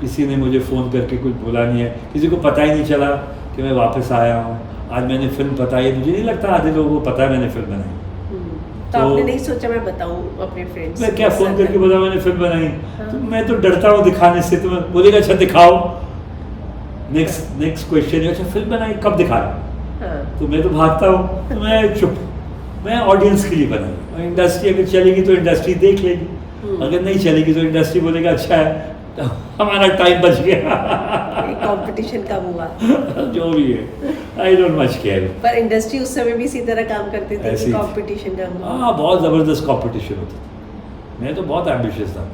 किसी ने मुझे फ़ोन करके कुछ बोला नहीं है, किसी को पता ही नहीं चला कि मैं वापस आया हूँ. आज मैंने फिल्म बताई, मुझे नहीं लगता आधे लोगों को पता है मैंने फिल्म बनाई. तो आपने नहीं सोचा मैं बताऊं अपने फ्रेंड्स? मैं क्या फ़ोन करके बता मैंने फिल्म बनाई? हाँ. तो मैं तो डरता हूँ दिखाने से. तो मैं बोलेगा अच्छा दिखाओ. नेक्स्ट क्वेश्चन, अच्छा फिल्म बनाई, कब दिखाना? हाँ. तो मैं तो भागता हूँ. तो मैं चुप, मैं ऑडियंस के लिए बनाई. इंडस्ट्री अगर चलेगी तो इंडस्ट्री देख लेगी, अगर नहीं चलेगी तो इंडस्ट्री बोलेगा अच्छा है, तो हमारा टाइम बच गया. कंपटीशन कम हुआ. जो भी है, आई डोंट मच केयर. पर इंडस्ट्री उस समय भी इसी तरह काम करती थी ऐसी कि थी. कंपटीशन कम हुआ. हाँ, बहुत ज़बरदस्त कंपटीशन होता था. मैं तो बहुत एम्बिशियस था.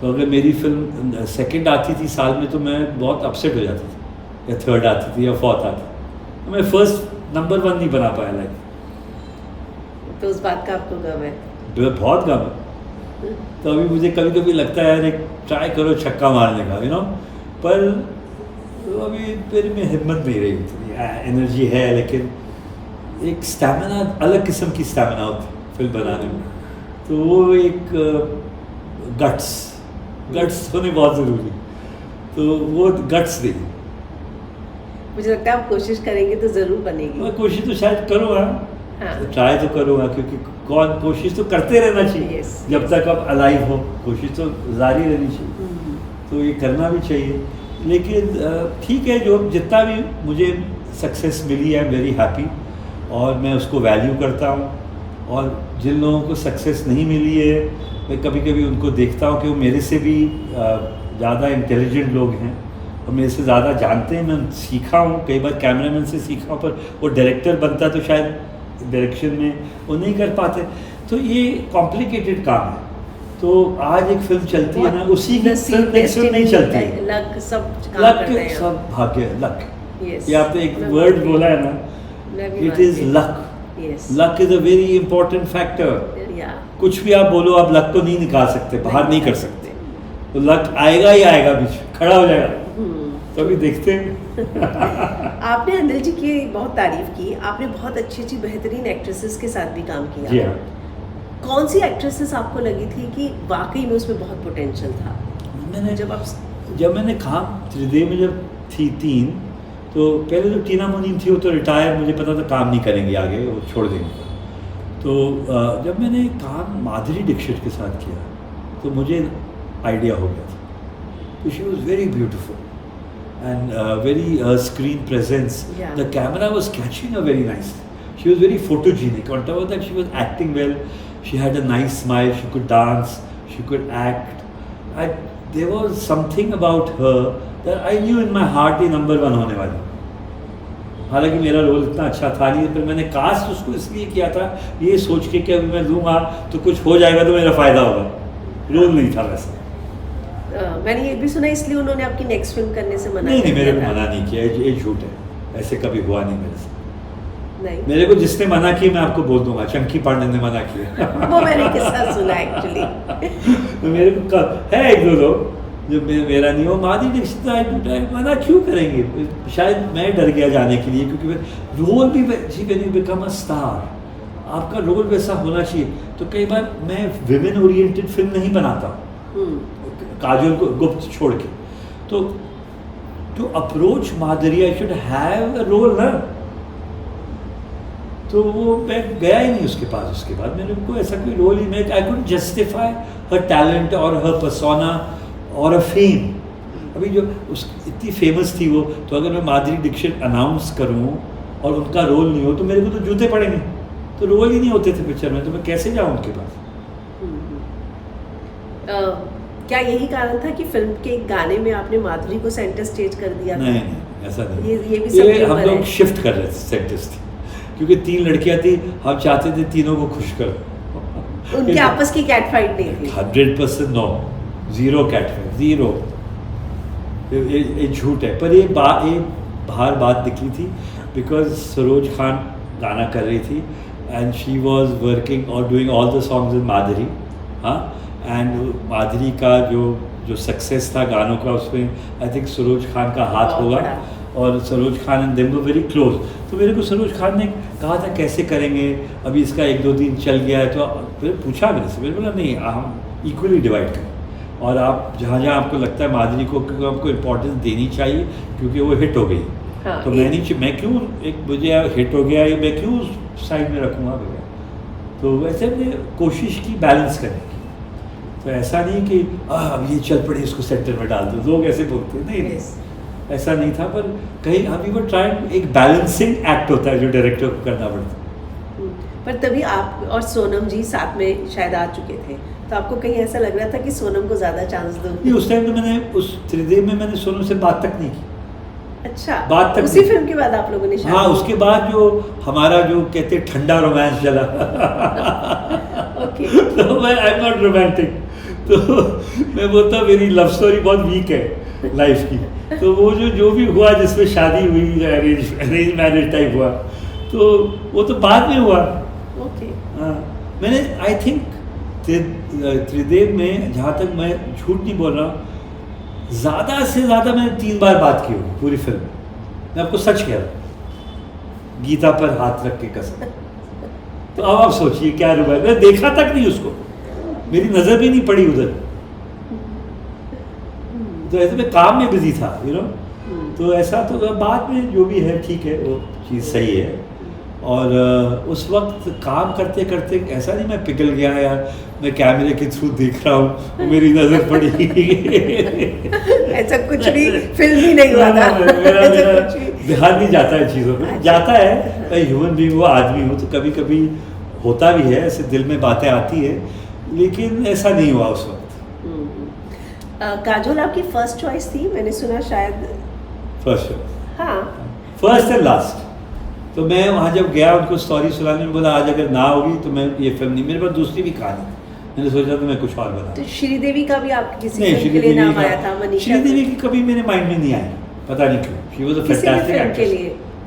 तो अगर मेरी फिल्म सेकंड आती थी साल में तो मैं बहुत अपसेट हो जाती थी, या थर्ड आती थी या फोर्थ आती थी. तो मैं फर्स्ट नंबर 1 नहीं बना पाया लाइक. तो उस बात का आपको गम है? बहुत कम है. तो अभी मुझे कभी कभी लगता है यार ट्राई करो छक्का मारने का, यू नो. पर अभी मेरे में हिम्मत नहीं रही उतनी. एनर्जी है लेकिन एक स्टैमिना, अलग किस्म की स्टैमिना होती फिल्म बनाने में. तो वो एक गट्स होने बहुत ज़रूरी. तो वो गट्स नहीं. मुझे लगता है आप कोशिश करेंगे तो ज़रूर बनेगी. मैं कोशिश तो शायद करूँगा, हाँ. ट्राई तो करूँगा, क्योंकि कौन कोशिश तो करते रहना चाहिए. Yes. जब तक आप अलाइव हो कोशिश तो जारी रहनी चाहिए. तो ये करना भी चाहिए. लेकिन ठीक है, जो जितना भी मुझे सक्सेस मिली है, आई एम वेरी हैप्पी, और मैं उसको वैल्यू करता हूँ. और जिन लोगों को सक्सेस नहीं मिली है, मैं कभी कभी उनको देखता हूँ कि वो मेरे से भी ज़्यादा इंटेलिजेंट लोग हैं और मेरे से ज़्यादा जानते हैं. मैं सीखा हूँ, कई बार कैमरामैन से सीखा हूँ, पर वो डायरेक्टर बनता तो शायद डायरेक्शन में वो नहीं कर पाते. तो ये कॉम्प्लिकेटेड काम है. तो आज एक फिल्म चलती है ना, उसी की फिल्म नेक्स्ट फिल्म नहीं चलती. लक सब काम लक करते हैं. सब भाग्य, लक. Yes. ये आपने एक वर्ड बोला है ना, मैं भी इट इज़ मानती हूँ. Luck. Yes. Luck is a very important factor. Yeah. कुछ भी आप बोलो, आप लक को नहीं निकाल सकते, बाहर नहीं कर सकते. तो लक आएगा ही आएगा, बीच खड़ा हो जाएगा. तो अभी देखते हैं. आपने अनिल जी की बहुत तारीफ की. आपने बहुत अच्छी अच्छी बेहतरीन एक्ट्रेसेस के साथ भी काम किया. जी हाँ. कौन सी एक्ट्रेसेस आपको लगी थी कि वाकई में उसमें बहुत पोटेंशियल था? मैंने जब मैंने काम त्रिदेव में जब थी 3, तो पहले जो टीना मुनीम थी वो तो रिटायर, मुझे पता था काम नहीं करेंगी आगे, वो छोड़ देंगे. तो जब मैंने काम माधुरी दीक्षित के साथ किया तो मुझे आइडिया हो गया था. She was very beautiful and very screen presence. Yeah. The camera was catching her very nicely. She was very photogenic. On top of that, she was acting well. She had a nice smile. She could dance. She could act. There was something about her that I knew in my heart ये number 1 होने वाली. हालांकि मेरा role इतना अच्छा था नहीं, पर मैंने कास्ट उसको इसलिए किया था ये सोच के कि अभी मैं दूंगा तो कुछ हो जाएगा तो मेरा फ़ायदा होगा. रोल नहीं था वैसा. मैंने ये भी सुना इसलिए उन्होंने आपकी नेक्स्ट फिल्म करने से मना नहीं, कर मेरे दिया को था. मना नहीं किया. ये झूठ है, ऐसे कभी हुआ नहीं मेरे से. नहीं. मेरे को जिसने मना किया मैं आपको बोल दूंगा, चंकी पांडे ने मना किया. वो मैंने किस्सा सुना एक्चुअली. मेरे को है एक दो लोग जो मेरा नहीं हो. माधुरी दीक्षित मना क्यों करेंगे? शायद मैं डर गया जाने के लिए, क्योंकि रोल भी when you become a star आपका रोल वैसा होना चाहिए. तो कई बार मैं विमेन ओरिएंटेड फिल्म नहीं बनाता, काजोल को गुप्त छोड़ के. तो to approach Madhuri I should have a role ना. तो वो मैं गया ही नहीं उसके पास. उसके बाद मैंने उनको ऐसा कोई रोल ही, मैं I could justify her talent और हर पर्सोना और अ फेम. अभी जो उस इतनी फेमस थी वो, तो अगर मैं माधुरी दीक्षित अनाउंस करूं और उनका रोल नहीं हो तो मेरे को तो जूते पड़ेंगे. तो रोल ही नहीं होते थे पिक्चर में, तो मैं कैसे जाऊं उनके पास. क्या यही कारण था कि फिल्म के एक गाने में आपने माधुरी को सेंटर स्टेज कर दिया था? नहीं, ऐसा नहीं. ये भी ये सब हम ऊपर लोग है. शिफ्ट कर रहे थे सेंटर स्टेज, क्योंकि 3 लड़कियां थी, हम चाहते थे तीनों को खुश करो। उनके आपस की कैट फाइट नहीं थी? 100% no, zero cat fight, zero. ये झूठ है, पर ये बाहर बात निकली थी बिकॉज सरोज खान गाना कर रही थी एंड शी वॉज वर्किंग और doing all the songs in Madhuri. हाँ, एंड माधुरी का जो सक्सेस था गानों का, उसमें आई थिंक सरोज खान का हाथ होगा, और Saroj Khan and them were very close. तो मेरे को सरोज खान ने कहा था कैसे करेंगे, अभी इसका 1-2 दिन चल गया है, तो फिर पूछा मेरे से, मैंने बोला नहीं, हम इक्वली डिवाइड करें, और आप जहाँ जहाँ आपको लगता है माधुरी को आपको इम्पोर्टेंस देनी चाहिए क्योंकि वो हिट हो गई। हाँ, तो मैं क्यों मुझे हिट हो गया, मैं क्यों साइड में रखूँगा भैया। तो वैसे हमने कोशिश की बैलेंस करने की, तो ऐसा नहीं कि अब ये चल पड़े इसको सेंटर में डाल दो, लोग ऐसे बोलते नहीं, ऐसा नहीं था। पर कहीं अभी वो ट्राई, एक बैलेंसिंग एक्ट होता है जो डायरेक्टर को करना पड़ता है। पर तभी आप और सोनम जी साथ में शायद आ चुके थे, तो आपको कहीं ऐसा लग रहा था कि सोनम को ज़्यादा चांस दो? नहीं, उस टाइम तो मैंने उस त्रिदेव में मैंने सोनम से बात तक नहीं की। अच्छा, बात तक उसी फिल्म के बाद आप लोगों ने? हाँ, उसके बाद जो हमारा जो कहते ठंडा रोमांस चला। ओके। तो मैं आई एम नॉट रोमांटिक, तो मैं बोलता मेरी लव स्टोरी बहुत वीक है लाइफ की। तो वो जो भी हुआ, जिसमें शादी हुई, अरेंज मैरिज टाइप हुआ, तो वो तो बाद में हुआ। ओके। हाँ, मैंने आई थिंक त्रिदेव में, जहाँ तक मैं झूठ नहीं बोल रहा, ज़्यादा से ज़्यादा मैंने 3 बार बात की होगी पूरी फिल्म। मैं आपको सच कह रहा हूँ, गीता पर हाथ रख के कसम। तो अब आप सोचिए क्या रुपये, मैं देखा तक नहीं उसको, मेरी नज़र भी नहीं पड़ी उधर, तो ऐसे में काम में बिजी था, यू नो। तो ऐसा, तो बाद में जो भी है ठीक है, वो चीज़ सही है। और उस वक्त काम करते करते ऐसा नहीं मैं पिघल गया यार, मैं कैमरे के थ्रू देख रहा हूँ, मेरी नज़र पड़ी। ऐसा कुछ भी फिल्म ही नहीं हुआ था। मेरा ध्यान नहीं जाता है चीज़ों में, जाता है, मैं ह्यूमन बीइंग हूँ, आदमी हूँ, तो कभी कभी होता भी है, ऐसे दिल में बातें आती है, लेकिन ऐसा नहीं हुआ उस वक्त। काजोल आपकी फर्स्ट चॉइस थी, मैंने सुना शायद? फर्स्ट, हाँ, फर्स्ट एंड लास्ट। तो मैं वहाँ जब गया उनको स्टोरी सुनाने में, बोला आज अगर ना होगी तो मैं ये फिल्म नहीं, मेरे पास दूसरी भी कहानी, मैंने सोचा तो मैं कुछ और बना। तो श्रीदेवी का भी आप किसी फिल्म के लिए नाम आया था? मनीषा श्रीदेवी की कभी मेरे माइंड में नहीं आई, पता नहीं क्यों। She was a fantastic actress.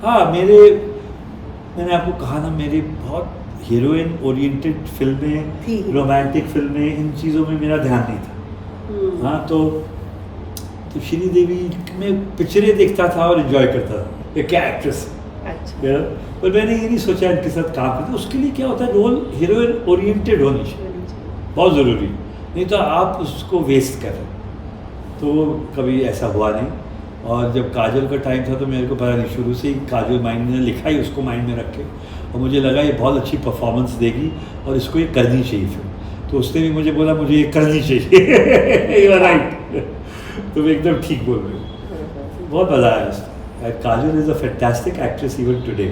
हाँ, मैंने आपको कहा ना, मेरे बहुत हीरोइन ओरिएंटेड फिल्में, रोमांटिक फिल्में, इन चीज़ों में मेरा ध्यान नहीं था। हाँ, तो श्रीदेवी में पिक्चरें देखता था और एंजॉय करता था, ये क्या एक्ट्रेस। अच्छा। पर मैंने ये नहीं सोचा इनके साथ काम करते, उसके लिए क्या होता है, रोल हीरोइन ओरिएंटेड होनी चाहिए, बहुत ज़रूरी, नहीं तो आप उसको वेस्ट कर रहे। तो कभी ऐसा हुआ नहीं। और जब काजोल का टाइम था तो मेरे को पता नहीं, शुरू से ही काजोल माइंड में लिखा ही उसको माइंड में रख के, और मुझे लगा ये बहुत अच्छी परफॉर्मेंस देगी और इसको ये करनी चाहिए फिल्म। तो उसने भी मुझे बोला मुझे ये करनी चाहिए। You are right. तो मैं एकदम ठीक बोल रही हूँ, बहुत मज़ा आया उसको। Kajol is a fantastic actress even today.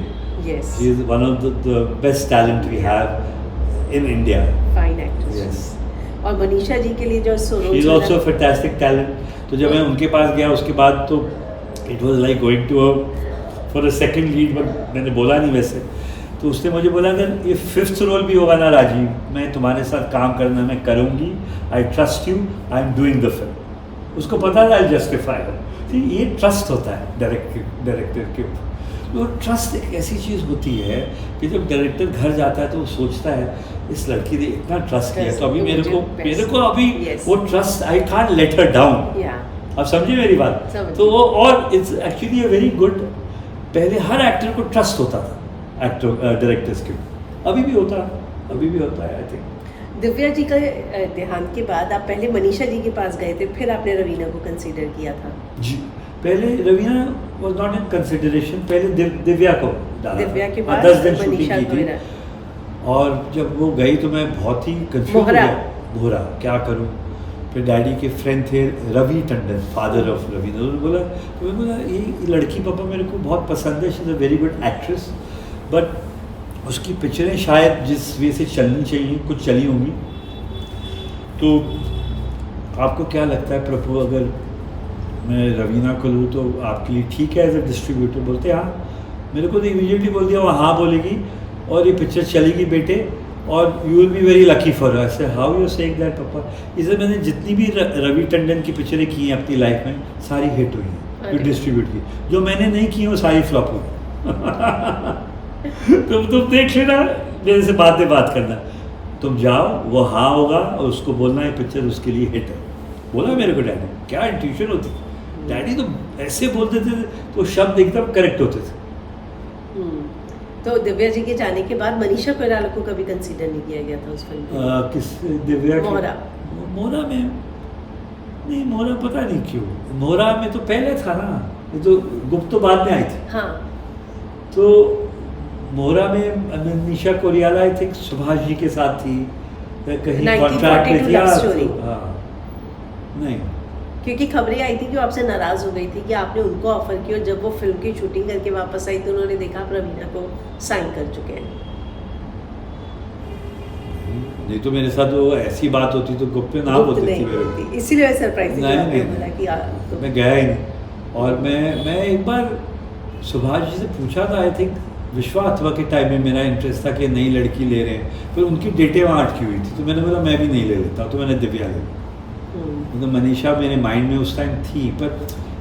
Yes. She is one of the best talent we have in India. Fine actress. Yes. और मनीषा जी के लिए जो She is also a fantastic talent. तो जब मैं उनके पास गया उसके बाद तो it was like going to for a second lead, but मैंने बोला नहीं वैसे। तो उसने मुझे बोला अगर ये 5th रोल भी होगा ना राजीव, मैं तुम्हारे साथ काम करना मैं करूँगी, I trust you, I am doing the film. उसको पता था I'll justify her. ये ट्रस्ट होता है डायरेक्टर के ऊपर। तो ट्रस्ट एक ऐसी चीज़ होती है कि जब डायरेक्टर घर जाता है तो वो सोचता है इस लड़की ने इतना ट्रस्ट किया, तो अभी मेरे को अभी वो trust, I can't let her down. आप समझे मेरी बात? तो वो, और it's actually a very good, पहले हर एक्टर को ट्रस्ट होता था डायरेक्टर्स के, अभी भी होता है आई थिंक। दिव्या जी का देहांत के बाद आप पहले मनीषा जी के पास गए थे, फिर आपने रवीना को कंसीडर किया था? जी, पहले Raveena was not in consideration, पहले दिव्या को डाला, दिव्या के बाद 10 दिन शूटिंग की थी। और जब वो गई तो मैं बहुत ही कंफ्यूज हो गया, बोरा क्या करूं। फिर डैडी के फ्रेंड थे रवि टंडन, फादर ऑफ रवीना, उन्होंने बोला ये लड़की पापा मेरे को बहुत पसंद है, she is a very good actress, but उसकी पिक्चरें शायद जिस वे से चलनी चाहिए कुछ चली होंगी। तो आपको क्या लगता है प्रभु, अगर मैं रवीना को लूँ तो आपके लिए ठीक है एज ए डिस्ट्रीब्यूटर? बोलते हाँ, मेरे को तो इमीडिएटली बोल दिया वो हाँ बोलेगी और ये पिक्चर चलेगी बेटे और you will be very lucky for her. से हाउ यू सेइंग दैट पापा? इसे मैंने जितनी भी रवि टंडन की पिक्चरें की हैं अपनी लाइफ में सारी हिट हुई हैं, जो डिस्ट्रीब्यूट की। जो मैंने नहीं की वो सारी फ्लॉप हुई। तुम देख लेना, मेरे से बात करना। तुम जाओ, वो हाँ होगा और उसको बोलना है पिक्चर उसके लिए हिट है। बोला मेरे को डैडी, क्या इंट्यूशन होती थी डैडी, तो ऐसे बोलते थे तो शब्द एकदम करेक्ट होते थे। तो दिव्या जी के जाने के बाद मनीषा कोइराला को कभी कंसीडर नहीं किया गया था उस फिल्म में? किस दिव्या? मोहरा में नहीं, मोहरा पता नहीं क्यों। मोहरा में तो पहले था ना, ये तो गुप्त तो बाद में आई थी। हाँ। तो मोहरा में मनीषा कोइराला आई थी, सुभाष जी के साथ थी, कहीं कॉन्ट्रैक्ट में थी। हाँ नहीं, क्योंकि खबरें आई थी कि वो आपसे नाराज हो गई थी कि आपने उनको ऑफर किया, और जब वो फिल्म की शूटिंग करके वापस आई तो उन्होंने देखा आप रवीना को साइन कर चुके हैं। नहीं तो मेरे साथ वो ऐसी बात होती तो गुप्त में ना बोलती थी मेरे को, इसीलिए सरप्राइजिंग नहीं, मैं गया ही नहीं। और मैं एक बार सुभाष जी से पूछा था, आई थिंक विश्वात्मा के टाइम में मेरा इंटरेस्ट था कि नई लड़की ले रहे हैं, फिर उनकी डेटें वहाँ अटकी हुई थी तो मैंने बोला मैं भी नहीं ले लेता, तो मैंने दिव्या ले ली। तो मनीषा मेरे माइंड में उस टाइम थी, पर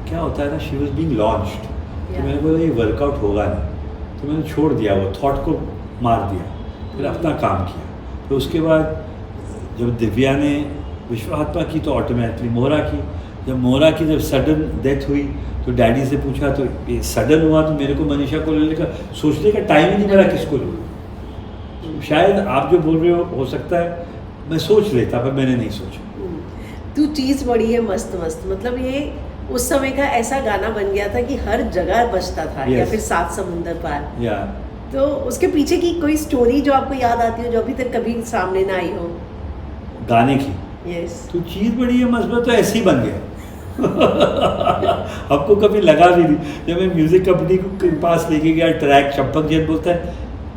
क्या होता है ना, शी वॉज बीइंग लॉन्च्ड, तो मैंने बोला ये वर्कआउट होगा नहीं, तो मैंने छोड़ दिया, वो थॉट को मार दिया, फिर अपना काम किया। तो उसके बाद जब दिव्या ने विश्वात्मा की तो ऑटोमेटिकली मोहरा की। जब मोहरा की जब सडन डेथ हुई तो डैडी से पूछा, तो ये सडन हुआ तो मेरे को मनीषा को लेने का सोचने का टाइम ही नहीं मिला किसको लूँ। शायद आप जो बोल रहे हो सकता है मैं सोच लेता, पर मैंने नहीं सोचा। तू चीज़ बड़ी है मस्त मस्त, मतलब ये उस समय का ऐसा गाना बन गया था कि हर जगह बजता था। या फिर सात समुंदर पार। तो उसके पीछे की कोई स्टोरी जो आपको याद आती हो, जो अभी तक कभी सामने ना आई हो गाने की? यस। तो चीज़ बड़ी है मस्त तो ऐसे ही बन गया। आपको कभी लगा भी नहीं? जब मैं म्यूजिक कंपनी के पास लेके गया ट्रैक, चंपक जैन बोलता है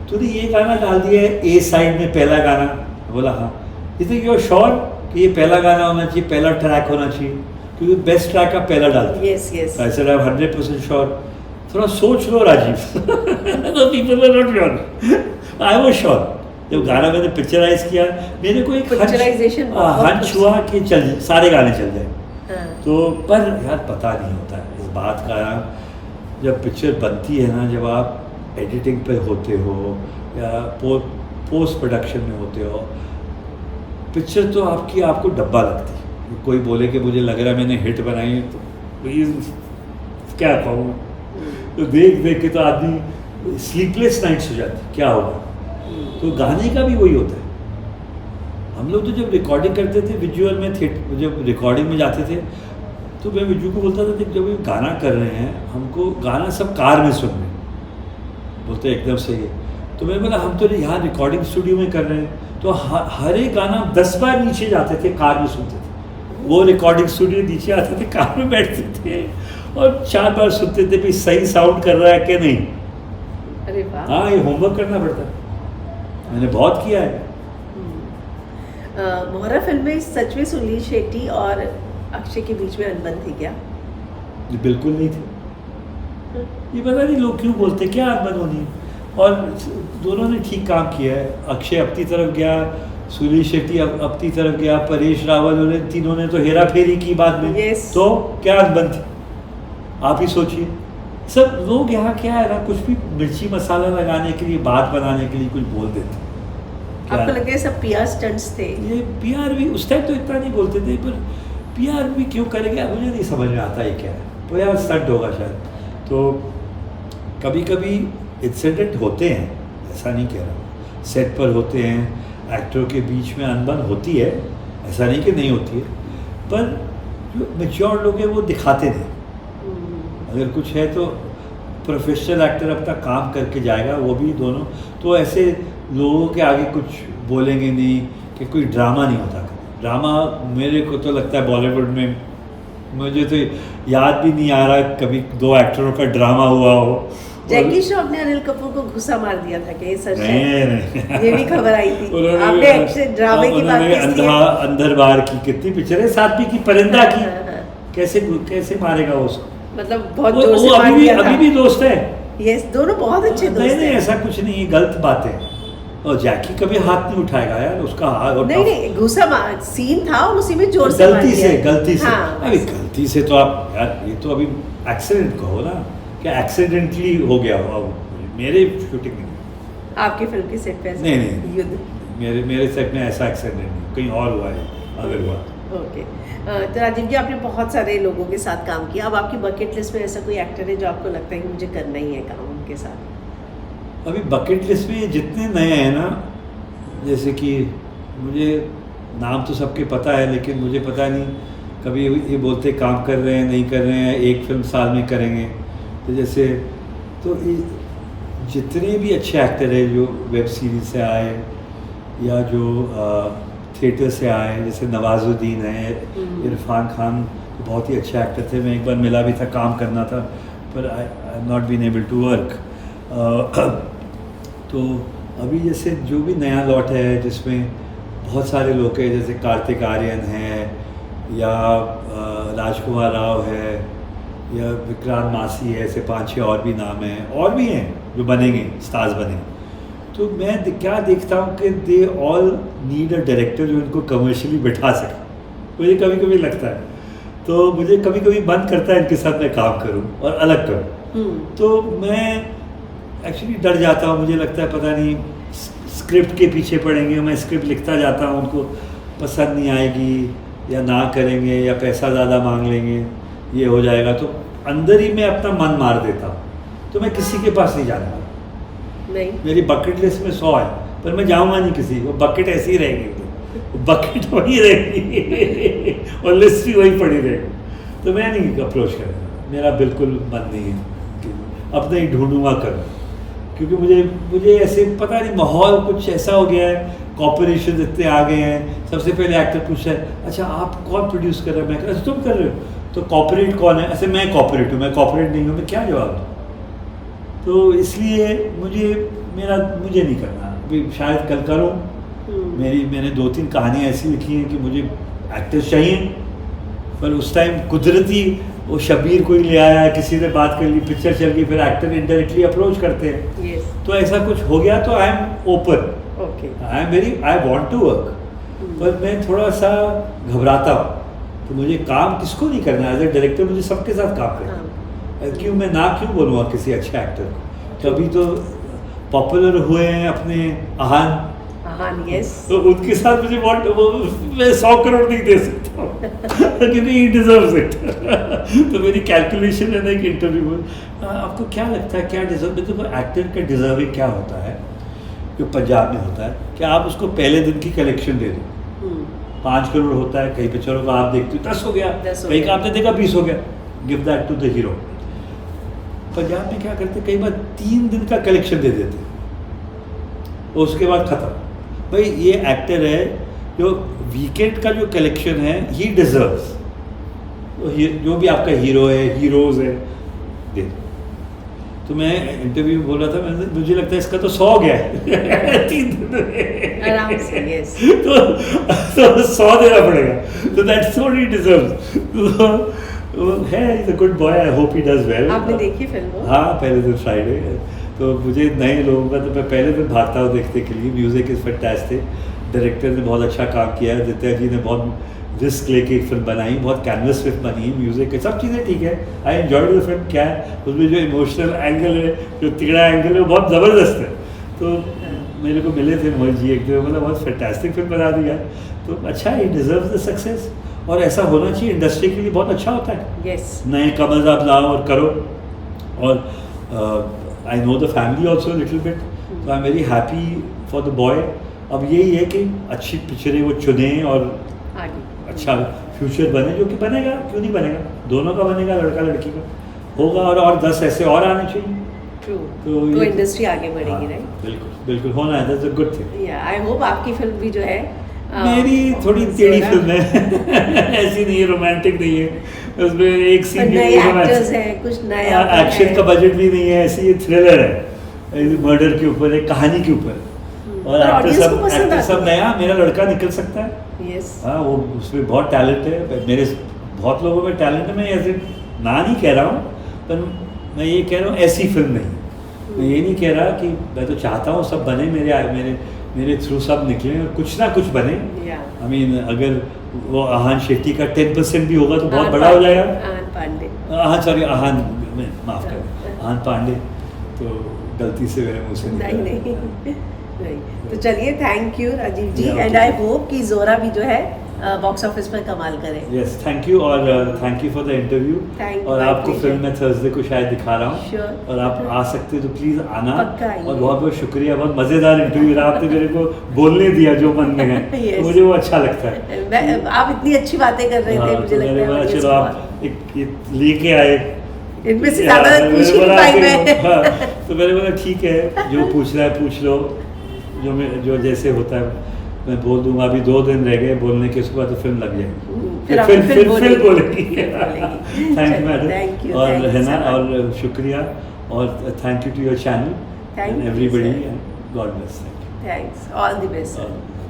तूने ये गाना डाल दिया है ए साइड में पहला गाना। बोला हाँ। इसे यू आर श्योर कि ये पहला गाना होना चाहिए, पहला ट्रैक होना चाहिए, क्योंकि बेस्ट ट्रैक का पहला डालते हैं। Yes yes. I said I am 100% sure. थोड़ा सोच लो राजीव। तो people were not sure, I was sure. जब गाना मैंने पिक्चराइज किया, मेरे को एक हंच हुआ कि चल सारे गाने चल जाए। तो पर यार पता नहीं होता है इस बात का। जब पिक्चर बनती है ना, जब आप एडिटिंग पे होते हो या पोस्ट प्रोडक्शन में होते हो, पिक्चर तो आपको डब्बा लगती है। कोई बोले कि मुझे लग रहा है मैंने हिट बनाई, तो क्या कहूँ, तो देख के तो आदमी स्लीपलेस नाइट्स हो जाती, क्या होगा। तो गाने का भी वही होता है। हम लोग तो जब रिकॉर्डिंग करते थे विजुअल में, थिएटर जब रिकॉर्डिंग में जाते थे तो मैं विजू को बोलता था कि जब ये गाना कर रहे हैं, हमको गाना सब कार में सुन रहे हैं, बोलते एकदम सही है। तो मैंने बोला हम तो यहाँ रिकॉर्डिंग स्टूडियो में कर रहे हैं, तो हर एक गाना 10 बार नीचे जाते थे, कार में सुनते थे। वो रिकॉर्डिंग स्टूडियो नीचे आते थे, कार में बैठते थे और 4 बार सुनते थे भी सही साउंड कर रहा है कि नहीं। अरे वाह। हाँ, ये होमवर्क करना पड़ता है, मैंने बहुत किया है। मोहरा फिल्म में सच में सुनील शेट्टी और अक्षय के बीच में अनबन थी क्या? ये बिल्कुल नहीं थी। ये पता नहीं लोग क्यों बोलते, क्या अनबन होनी है। और दोनों ने ठीक काम किया है। अक्षय अपनी तरफ गया, सुनील शेट्टी अपनी तरफ गया, परेश रावल ने, तीनों ने तो हेरा फेरी की बाद में। तो क्या अनबन थी, आप ही सोचिए। सब लोग यहाँ क्या है ना, कुछ भी मिर्ची मसाला लगाने के लिए, बात बनाने के लिए कुछ बोल देते। आपको लगता है सब पीआर स्टंट्स थे? ये पीआर भी उस टाइम तो इतना नहीं बोलते थे, पर पीआर भी क्यों करेंगे मुझे नहीं समझ में आता है क्या है। तो यार स्टंट होगा शायद। तो कभी कभी इंसिडेंट होते हैं, ऐसा नहीं कह रहा, सेट पर होते हैं, एक्टरों के बीच में अनबन होती है, ऐसा नहीं कि नहीं होती है, पर जो मैच्योर लोग हैं वो दिखाते नहीं। अगर कुछ है तो प्रोफेशनल एक्टर अपना काम करके जाएगा, वो भी दोनों। तो ऐसे लोगों के आगे कुछ बोलेंगे नहीं कि कोई ड्रामा नहीं होता। ड्रामा मेरे को तो लगता है बॉलीवुड में, मुझे तो याद भी नहीं आ रहा कभी 2 एक्टरों का ड्रामा हुआ हो। जैकी श्रॉफ ने अनिल कपूर को घुसा मार दिया था कि सच नहीं। ये भी खबर आई थी। आपने एक्शन ड्रामे की बात की, अंदरबार की कितनी पिक्चरें, साथ की परिंदा की, कैसे मारेगा उसको, मतलब बहुत जोर से मार दिया था। अभी भी दोस्त है। यस, दोनों बहुत अच्छे दोस्त नहीं नहीं, हैं। ऐसा कुछ नहीं, गलत बात है। और जैकी कभी हाथ नहीं उठाएगा यार, उसका हाथ और नहीं नहीं, गुस्सा सीन था और उसी में जोर से मार गलती दिया। से, गलती से। हाँ, अरे गलती से तो आप यार, ये तो अभी एक्सीडेंट कहो ना, क्या एक्सीडेंटली हो गया हो। अब मेरे शूटिंग में आपकी फिल्म की सेट पे ऐसा नहीं, नहीं। युद्ध। मेरे सेट में ऐसा एक्सीडेंट नहीं, कहीं और हुआ है अगर हुआ। ओके, तो राजीव जी आपने बहुत सारे लोगों के साथ काम किया, अब आपकी बकेट लिस्ट में ऐसा कोई एक्टर है जो आपको लगता है कि मुझे करना ही है काम उनके साथ? अभी बकेट लिस्ट में जितने नए हैं ना, जैसे कि मुझे नाम तो सबके पता है, लेकिन मुझे पता नहीं, कभी ये बोलते काम कर रहे हैं, नहीं कर रहे हैं, एक फिल्म साल में करेंगे। तो जैसे तो जितने भी अच्छे एक्टर हैं जो वेब सीरीज से आए या जो थिएटर से आए, जैसे नवाजुद्दीन है, इरफान खान तो बहुत ही अच्छे एक्टर थे, मैं एक बार मिला भी था, काम करना था, पर I not been able to work. तो अभी जैसे जो भी नया लॉट है जिसमें बहुत सारे लोग हैं, जैसे कार्तिक आर्यन है या राजकुमार राव है या विक्रांत मासी है, ऐसे 5-6 और भी नाम हैं, और भी हैं जो बनेंगे, स्टार्स बनेंगे। तो मैं क्या देखता हूँ कि they all need a director जो इनको कमर्शियली बैठा सके। मुझे कभी कभी लगता है, तो मुझे कभी कभी मन करता है इनके साथ मैं काम करूँ और अलग करूँ। तो मैं एक्चुअली डर जाता हूँ, मुझे लगता है पता नहीं स्क्रिप्ट के पीछे पड़ेंगे, मैं स्क्रिप्ट लिखता जाता हूँ, उनको पसंद नहीं आएगी या ना करेंगे या पैसा ज़्यादा मांग लेंगे, ये हो जाएगा, तो अंदर ही मैं अपना मन मार देता हूँ। तो मैं किसी के पास नहीं जाना, नहीं, मेरी बकेट लिस्ट में 100 है, पर मैं जाऊँगा नहीं किसी, वो बकेट ऐसी ही रहेगी, वो बकेट वही रहेगी और लिस्ट भी वही पड़ी रहेगी। तो मैं नहीं अप्रोच करूँगा, मेरा बिल्कुल मन नहीं है कि अपना ही ढूंढूंगा करूँ, क्योंकि मुझे ऐसे पता नहीं माहौल कुछ ऐसा हो गया है, कॉपरेशन इतने आ गए हैं। सबसे पहले एक्टर पूछा है, अच्छा आप कौन प्रोड्यूस कर रहे हैं? मैं कह रहा तुम कर रहे हो, तो कॉपरेट कौन है? ऐसे मैं कॉपरेट हूँ, मैं कॉपरेट नहीं हूँ, मैं क्या जवाब दूँ? तो इसलिए मुझे नहीं करना, अभी शायद कल करूँ। मैंने 2-3 कहानियाँ ऐसी लिखी हैं कि मुझे एक्टर्स चाहिए, पर उस टाइम कुदरती वो शबीर कोई ले आया, किसी ने बात कर ली, पिक्चर चल गई, फिर एक्टर इनडायरेक्टली अप्रोच करते हैं। yes. तो ऐसा कुछ हो गया तो I am open, I want to work, पर मैं थोड़ा सा घबराता हूँ। तो मुझे काम किसको नहीं करना है, एज ए डायरेक्टर मुझे सबके साथ काम करना है। क्यों मैं ना क्यों बोलूँगा किसी अच्छे एक्टर को? तो अभी तो पॉपुलर हुए हैं अपने आहान, yes. तो उनके साथ मुझे मैं 100 करोड़ नहीं दे सकता हूँ क्योंकि ही डिजर्व्स इट। तो मेरी कैलकुलेशन है ना कि इंटरव्यू में आपको क्या लगता है क्या डिजर्व, देखो एक्टर का डिजर्विंग क्या होता है जो पंजाब में होता है कि आप उसको पहले दिन की कलेक्शन दे दो। 5 करोड़ होता है, कहीं पिक्चरों का आप देखते हो 10 हो गया, कहीं का आपने देखा 20 हो गया, give that to the hero. Punjab में क्या करते, कई बार 3 दिन का कलेक्शन दे देते, उसके बाद खत्म। भाई ये एक्टर है जो वीकेंड का जो कलेक्शन है ही डिजर्व्स, जो भी आपका हीरो है, हीरोज है, दे। तो मैं इंटरव्यू में बोल रहा था, मुझे लगता है इसका तो 100 गया है 3 दिन में आराम से, yes. तो 100 देना पड़ेगा, तो दैट्स व्हाट ही डिजर्व्स। है, is a good boy, I hope he does well. आपने देखी फिल्म? हाँ, पहले दिन फ्राइडे, तो मुझे नए लोगों का तो मैं पहले दिन भागता हूँ देखने के लिए। म्यूज़िक इज़ फैंटास्टिक, डायरेक्टर ने बहुत अच्छा काम किया है, दित्या जी ने बहुत रिस्क लेके एक फिल्म बनाई, बहुत कैनवस फिल्म बनी है, म्यूज़िक सब चीज़ें ठीक है। I enjoyed the film. क्या है उसमें जो इमोशनल एंगल है, जो तिगड़ा एंगल है, वो बहुत ज़बरदस्त है। तो मेरे को मिले थे मोहित जी एक दिन, मतलब बहुत फैंटास्टिक फिल्म बना दिया, तो अच्छा ही डिजर्व द सक्सेस, और ऐसा होना चाहिए, इंडस्ट्री के लिए बहुत अच्छा होता है। yes. नए कमर्स आप लाओ और करो, और I know the family also little bit, तो I am very happy for the boy. अब यही है कि अच्छी पिक्चरें वो चुने और अच्छा फ्यूचर बने, जो कि बनेगा, क्यों नहीं बनेगा, दोनों का बनेगा, लड़का लड़की का होगा, और 10 ऐसे और आने चाहिए। तो इंडस्ट्री आगे बढ़ेगी, राइट? बिल्कुल बिल्कुल होना है, दैट्स अ गुड थिंग। या आई होप आपकी फिल्म भी जो है मेरी थोड़ी टेढ़ी फिल्म है ऐसी नहीं है, रोमांटिक नहीं है, उसमें एक सीन नए एक्टर्स हैं, कुछ नया एक्शन का बजट भी नहीं है, ऐसी ये थ्रिलर है, मर्डर के ऊपर, एक कहानी के ऊपर, और एक्टर सब नया, मेरा लड़का निकल सकता है। हाँ, वो उसमें बहुत टैलेंट है, मेरे बहुत लोगों में टैलेंट है, मैं ऐसे ना नहीं कह रहा हूँ, पर मैं ये कह रहा हूँ ऐसी फिल्म नहीं, मैं ये नहीं कह रहा कि मैं तो चाहता हूँ सब बने मेरे मेरे थ्रू सब निकले और कुछ ना कुछ बने। आई मीन अगर वो आहान शेट्टी का 10% भी होगा तो बहुत बड़ा हो जाएगा। आहान पांडे, आहान माफ़ कर, आहान पांडे, तो गलती से मेरे मुँह से नहीं तो चलिए, thank you Rajiv ji, Yeah, and okay. I hope कि जोरा भी जो है बॉक्स ऑफिस पर कमाल करे। यस, थैंक यू, और thank you for the interview. Thank you, और my आपको pleasure. फिल्म मैं थर्सडे को शायद दिखा रहा हूँ। Sure. और आप आ सकते हो तो प्लीज़ आना। पक्का आइए। और बहुत बहुत शुक्रिया, बहुत मज़ेदार इंटरव्यू रहा, आपने मेरे को बोलने दिया जो मन में है। Yes. तो मुझे वो अच्छा लगता है। आप इतनी अच्छी बातें कर रहे थे, हाँ, मुझे तो मैंने लगता बोला है चलो आप एक ये लेके आए, इनमें से ज़्यादा पूछ ही नहीं पाई मैं। हाँ, तो मैंने बोला ठीक है, जो पूछ रहा है पूछ लो, जो जैसे होता है मैं बोल दूंगा। अभी 2 दिन रह गए बोलने के, उसके बाद तो फिल्म लग जाएगी, फिर बोलेगी। थैंक यू मैडम, और है ना, और शुक्रिया, और thank you to your channel and everybody, and God bless. Thanks, all the best.